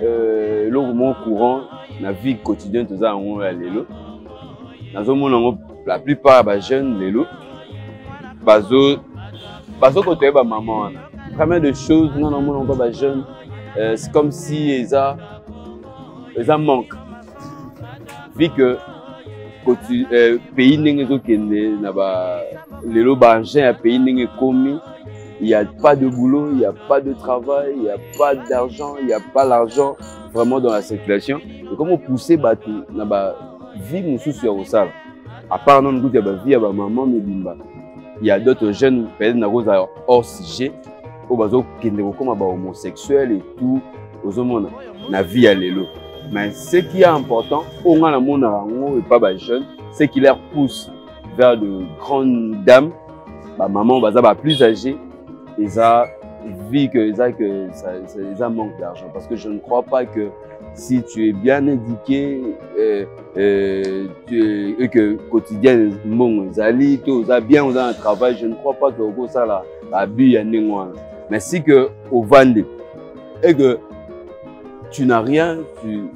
S8: eloko moko courant na vie quotidienne toza yango ya lelo nazomona yango la plupart ya bajeune lelo bazokotoye bamama wana. Première de choses nga namona yango bajeune c'est comme si eza manque vu que pays ndenge ezokende na lelo baengin ya pays ndenge ekomi, il n'y a pas de boulot, il n'y a pas de travail, il n'y a pas d'argent, il n'y a pas l'argent vraiment dans la circulation. Et comment pousser bato na ba vie mosusu ya kosala à part non goût ya ba vie ya ba maman mebimba. Il y a d'autres jeunes peut-être na koza hors sujet au bazo kende kokoma ba homosexuel et tout ozomona na vie ya lelo. Mais ce qui est important, au moins la monde et pas les jeunes, c'est qu'il leur pousse vers de grandes dames, maman plus âgées, et ça vit que ça manque d'argent. Parce que je ne crois pas que si tu es bien éduqué et que quotidiennement tu as bien un travail, je ne crois pas que ça la vie est néanmoins. Mais si que au Vendée et que tu n'as rien, tu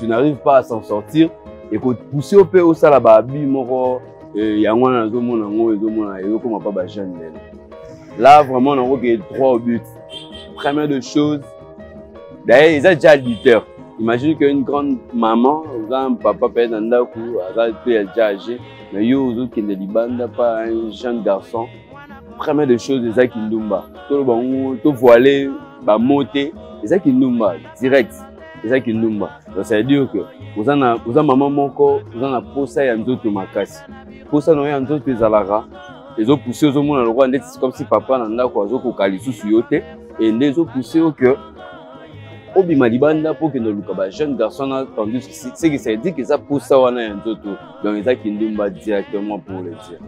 S8: n'arrives pas à s'en sortir et que pousser au pays au salababi moro yangwana zomona ngo ezomona ezokoma pas ba jeune. Là vraiment on a droit au but. Première de choses, d'ailleurs ils ont déjà auditeur. Imagine qu'une grande maman, un papa peut-être dans la cour, elle est déjà âgée, mais yo aux autres qui ne libanda pas un jeune garçon. Première de choses les akindumba. Tout le bon, tout voilé, ba monter. C'est ça qui nous m'a direct. eza kindumba. Donc ça veut dire que oza maman moko oza na posa ya nzoto makasi. Posa no ya nzoto ezalaka ezo pousser ozomona lokwa ndeti comme si papa na ndako azokoka lisusu yo te et nde ezo pousser que obima libanda pour que nos luka ba jeune garçon a tendu c'est que ça dit que ça posa wana ya nzoto. Donc eza kindumba directement pour le dire.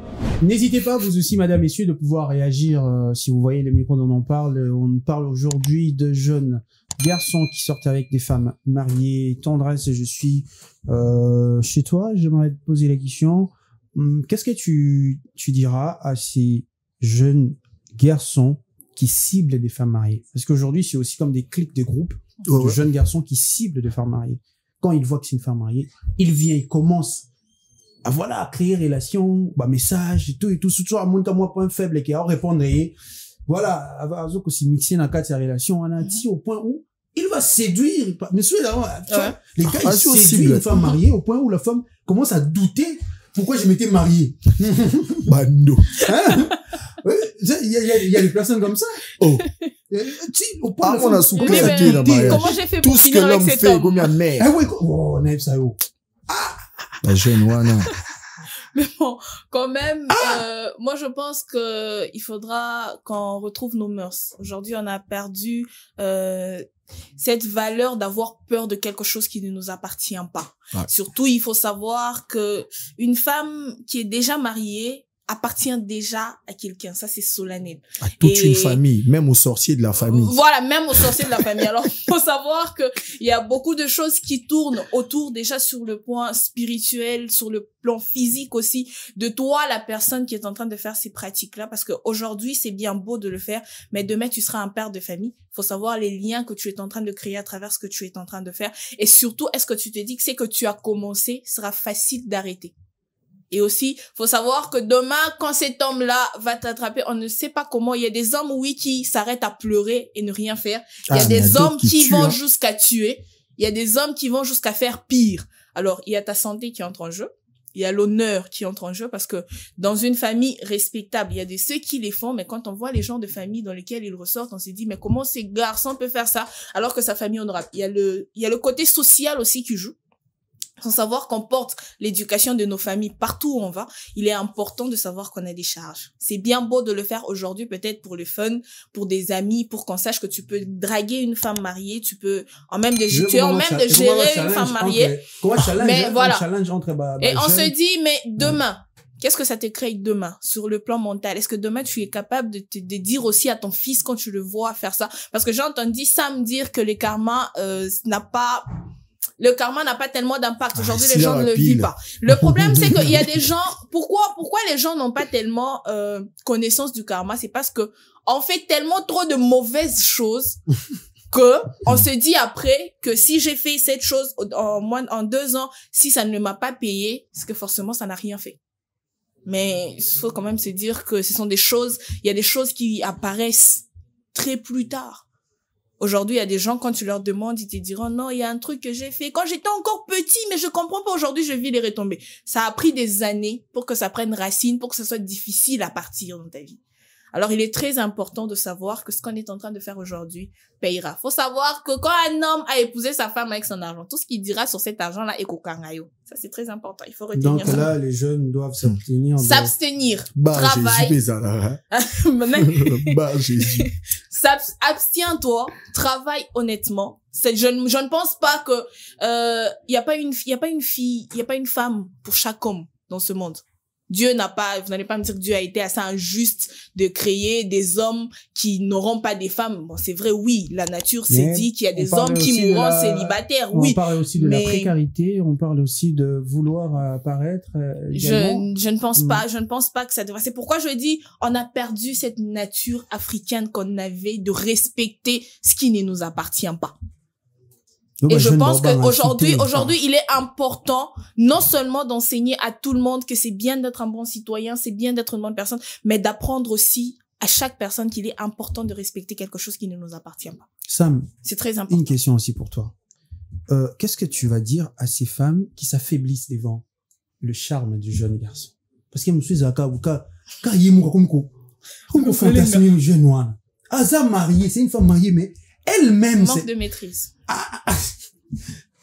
S2: N'hésitez pas, vous aussi, madame, messieurs, de pouvoir réagir si vous voyez les micros dont on parle. On parle aujourd'hui de jeunes garçons qui sortent avec des femmes mariées. Tendresse, je suis chez toi. J'aimerais te poser la question. Qu'est-ce que tu diras à ces jeunes garçons qui ciblent des femmes mariées? Parce qu'aujourd'hui, c'est aussi comme des clics de groupes de jeunes garçons qui ciblent des femmes mariées. Quand ils voient que c'est une femme mariée, il vient, il commence à voilà, à créer relation, bah, message et tout, surtout à mon point faible et qui a répondre, voilà, à aussi mixer dans quatre relations, on a dit au point où il va séduire, mais les gars, ils séduisent une femme mariée au point où la femme commence à douter pourquoi je m'étais marié.
S4: Bando.
S2: Hein? Il y a des personnes comme ça.
S4: Oh.
S2: Au point
S4: on a souffert dans mariage.
S6: Comment j'ai fait
S4: tout
S6: pour
S4: ce que l'homme fait, comme la mère.
S2: Ah oui, oh, on a ça, oh.
S4: La jeune, voilà.
S6: Mais bon, quand même, moi je pense que il faudra qu'on retrouve nos mœurs. Aujourd'hui, on a perdu cette valeur d'avoir peur de quelque chose qui ne nous appartient pas. Ouais. Surtout, il faut savoir que une femme qui est déjà mariée appartient déjà à quelqu'un. Ça, c'est solennel.
S4: À toute une famille, même aux sorciers de la famille.
S6: Voilà, même aux sorciers de la famille. Alors, faut savoir que il y a beaucoup de choses qui tournent autour, déjà sur le point spirituel, sur le plan physique aussi, de toi, la personne qui est en train de faire ces pratiques-là. Parce que aujourd'hui, c'est bien beau de le faire, mais demain, tu seras un père de famille. Faut savoir les liens que tu es en train de créer à travers ce que tu es en train de faire. Et surtout, est-ce que tu te dis que c'est que tu as commencé, sera facile d'arrêter? Et aussi, faut savoir que demain, quand cet homme-là va t'attraper, on ne sait pas comment. Il y a des hommes, oui, qui s'arrêtent à pleurer et ne rien faire. Il y a des hommes qui vont jusqu'à tuer. Il y a des hommes qui vont jusqu'à faire pire. Alors, il y a ta santé qui entre en jeu. Il y a l'honneur qui entre en jeu parce que dans une famille respectable, il y a ceux qui les font, mais quand on voit les gens de famille dans lesquels ils ressortent, on se dit, mais comment ces garçons peuvent faire ça alors que sa famille honorable? Il y a le côté social aussi qui joue. Sans savoir qu'on porte l'éducation de nos familles partout où on va, il est important de savoir qu'on a des charges. C'est bien beau de le faire aujourd'hui, peut-être pour le fun, pour des amis, pour qu'on sache que tu peux draguer une femme mariée, tu peux en même de gérer une femme mariée. Mais voilà. Et on se dit, mais demain, qu'est-ce que ça te crée demain sur le plan mental? Est-ce que demain tu es capable de dire aussi à ton fils quand tu le vois faire ça? Parce que j'ai entendu Sam dire que le karma n'a pas tellement d'impact. Aujourd'hui, les gens ne le vivent pas. Le problème, c'est qu'il y a des gens, pourquoi les gens n'ont pas tellement, connaissance du karma? C'est parce que on fait tellement trop de mauvaises choses que on se dit après que si j'ai fait cette chose en 2 ans, si ça ne m'a pas payé, c'est que forcément, ça n'a rien fait. Mais il faut quand même se dire que ce sont des choses, il y a des choses qui apparaissent très plus tard. Aujourd'hui, il y a des gens, quand tu leur demandes, ils te diront, non, il y a un truc que j'ai fait quand j'étais encore petit, mais je comprends pas aujourd'hui, je vis les retombées. Ça a pris des années pour que ça prenne racine, pour que ce soit difficile à partir dans ta vie. Alors, il est très important de savoir que ce qu'on est en train de faire aujourd'hui payera. Faut savoir que quand un homme a épousé sa femme avec son argent, tout ce qu'il dira sur cet argent-là est kokangayo. Ça, c'est très important. Il faut retenir ça.
S2: Donc là, les jeunes doivent s'abstenir.
S6: S'abstenir.
S4: Travail. Jésus.
S6: Abstiens-toi. Travaille honnêtement. Je ne pense pas que, il y a pas une femme pour chaque homme dans ce monde. Vous n'allez pas me dire que Dieu a été assez injuste de créer des hommes qui n'auront pas des femmes. Bon, c'est vrai, oui, la nature s'est dit qu'il y a des hommes qui mourront célibataires, oui.
S2: On parle aussi de la précarité, on parle aussi de vouloir apparaître.
S6: Je ne pense pas que ça devrait. C'est pourquoi je dis, on a perdu cette nature africaine qu'on avait de respecter ce qui ne nous appartient pas. Et je pense qu'aujourd'hui, il est important non seulement d'enseigner à tout le monde que c'est bien d'être un bon citoyen, c'est bien d'être une bonne personne, mais d'apprendre aussi à chaque personne qu'il est important de respecter quelque chose qui ne nous appartient pas.
S2: Sam,
S6: c'est très important.
S2: Une question aussi pour toi. Qu'est-ce que tu vas dire à ces femmes qui s'affaiblissent devant le charme du jeune garçon? Parce que je me suis dit, Aza mariée, c'est une femme mariée, mais elle-même,
S6: manque de maîtrise.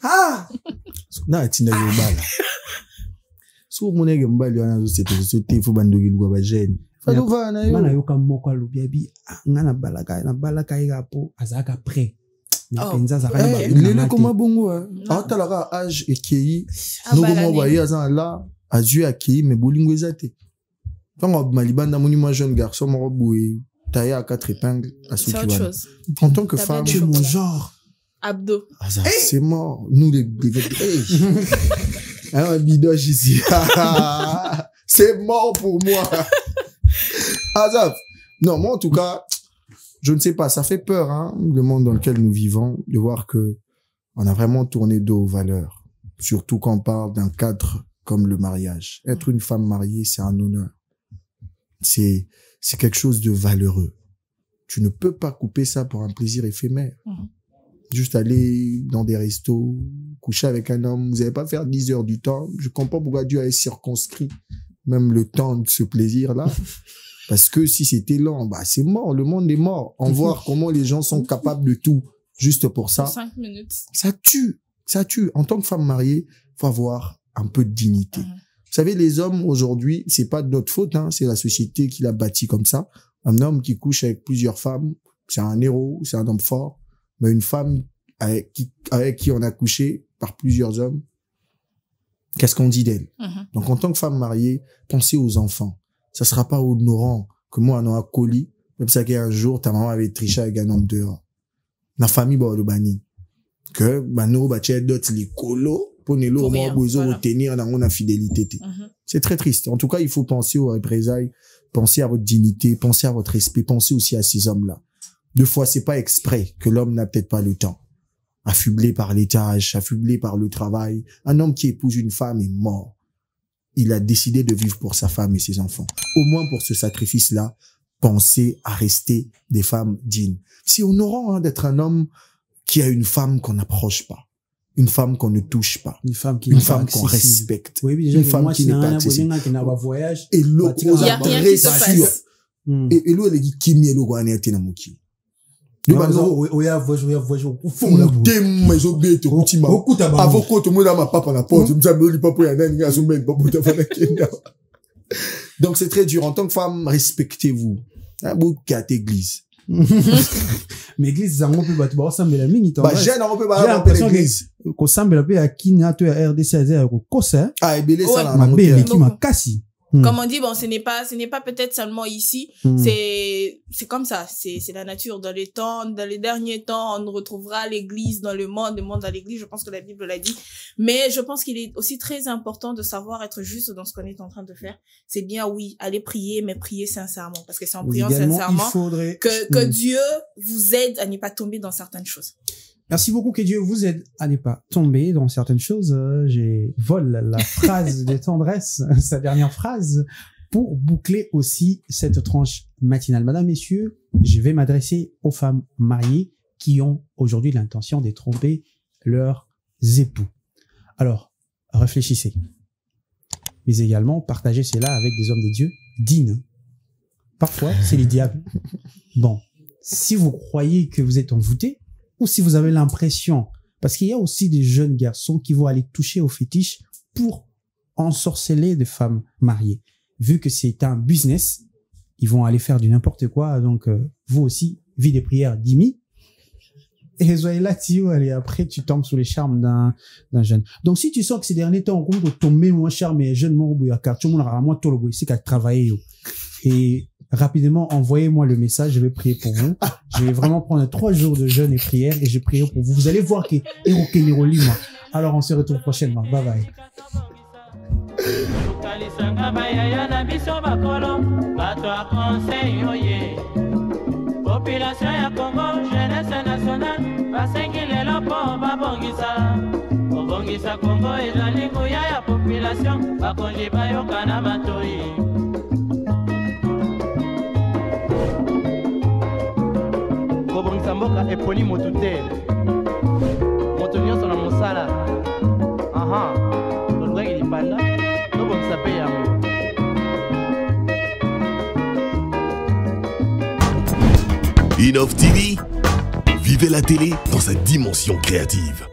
S4: Ah! Na tina yobala. So monege mbali wana c'était il faut bandoki lwa ba jeune. Falo vana yo.
S2: Mana yoka moko alobi abi ngana balaka irapo azaka prêt. Mais penza zaka ba.
S4: Lele koma bongo. Atalaka âge ekei. Noko mo ba yaza là, azu akei mais bolingo ezate. Tant malibanda monima jeune garçon mo boui taillé à 4 épingles à ce qui en tant que femme,
S6: tu es
S4: mon genre.
S6: Abdo.
S4: C'est mort. Nous les un bidoche ici. C'est mort pour moi. Azaf. Non, moi en tout cas, je ne sais pas, ça fait peur, hein, le monde dans lequel nous vivons, de voir que on a vraiment tourné dos aux valeurs. Surtout quand on parle d'un cadre comme le mariage. Être une femme mariée, c'est un honneur. C'est quelque chose de valeureux. Tu ne peux pas couper ça pour un plaisir éphémère. Juste aller dans des restos, coucher avec un homme, vous n'allez pas faire 10 heures du temps. Je comprends pourquoi Dieu a circonscrit même le temps de ce plaisir-là. Parce que si c'était lent, bah, c'est mort, le monde est mort. En voir comment les gens sont capables de tout, juste pour ça.
S6: 5 minutes.
S4: Ça tue, ça tue. En tant que femme mariée, faut avoir un peu de dignité. Vous savez, les hommes aujourd'hui, c'est pas de notre faute, hein, c'est la société qui l'a bâti comme ça. Un homme qui couche avec plusieurs femmes, c'est un héros, c'est un homme fort. Mais une femme avec qui on a couché par plusieurs hommes, qu'est-ce qu'on dit d'elle? Donc, en tant que femme mariée, pensez aux enfants. Ça sera pas honorant que moi, on a un colis, même ça qu'un jour, ta maman avait triché avec un homme dehors. La famille, bah, le bani. Que, bah, nous, bah, tu as d'autres, les colos, pour nous, au moins, besoin de tenir dans la fidélité. C'est très triste. En tout cas, il faut penser aux représailles, penser à votre dignité, penser à votre respect, penser aussi à ces hommes-là. Deux fois, c'est pas exprès que l'homme n'a peut-être pas le temps. Affublé par les tâches, affublé par le travail. Un homme qui épouse une femme est mort. Il a décidé de vivre pour sa femme et ses enfants. Au moins pour ce sacrifice-là, pensez à rester des femmes dignes. C'est honorant, hein, d'être un homme qui a une femme qu'on n'approche pas. Une femme qu'on ne touche pas.
S2: Une femme
S4: qu'on respecte.
S2: Oui, déjà,
S4: une femme qui n'est pas accessible. Et l'autre,
S6: il n'y a rien qui se passe.
S4: Et l'autre, il dit, Kimi et l'autre, on est à Namuki. Donc c'est très dur. En tant que femme, respectez-vous. Un bout de église.
S2: Mais église, ça on peut battre. Bah, ça me la mine.
S4: Bah, j'ai l'impression
S2: qu'on semble un peu à Kina, tu as RDC, à Kosa.
S4: Ah, et belé ça là.
S2: Ma belle qui m'a cassé.
S6: Comme on dit, bon, ce n'est pas peut-être seulement ici. C'est comme ça. C'est la nature. Dans les derniers temps, on retrouvera l'église dans le monde dans l'église. Je pense que la Bible l'a dit. Mais je pense qu'il est aussi très important de savoir être juste dans ce qu'on est en train de faire. C'est bien, oui, aller prier, mais prier sincèrement. Parce que c'est en priant sincèrement que Dieu vous aide à ne pas tomber dans certaines choses.
S2: Merci beaucoup, que Dieu vous aide à ne pas tomber dans certaines choses. J'ai volé la phrase de tendresse, sa dernière phrase, pour boucler aussi cette tranche matinale. Madame, messieurs, je vais m'adresser aux femmes mariées qui ont aujourd'hui l'intention de tromper leurs époux. Alors, réfléchissez. Mais également, partagez cela avec des hommes de Dieu dignes. Parfois, c'est les diables. Bon, si vous croyez que vous êtes envoûté, ou si vous avez l'impression, parce qu'il y a aussi des jeunes garçons qui vont aller toucher aux fétiches pour ensorceler des femmes mariées. Vu que c'est un business, ils vont aller faire du n'importe quoi. Donc, vous aussi, vie des prières, Dimi. Et soyez là, Tio, allez, après, tu tombes sous les charmes d'un jeune. Donc, si tu sens que ces derniers temps, on compte de tomber moins charme et jeune, car tout le monde a moi, tout le monde, c'est qu'à travailler. Et rapidement, envoyez-moi le message, je vais prier pour vous. Je vais vraiment prendre 3 jours de jeûne et prière et je prier pour vous. Vous allez voir que alors on se retrouve prochainement. Bye bye.
S1: Population ya Congo, jeunesse nationale, basengilelo po babongisa. Obongisa Congo ezali nguya ya population, bakonji bayoka na matoi. Kobongisa mboka eponi motu te. Moto nyonso na mosala. Aha, tolukaki libanda, tobongisa pe yango.
S9: Innov TV, vivez la télé dans sa dimension créative.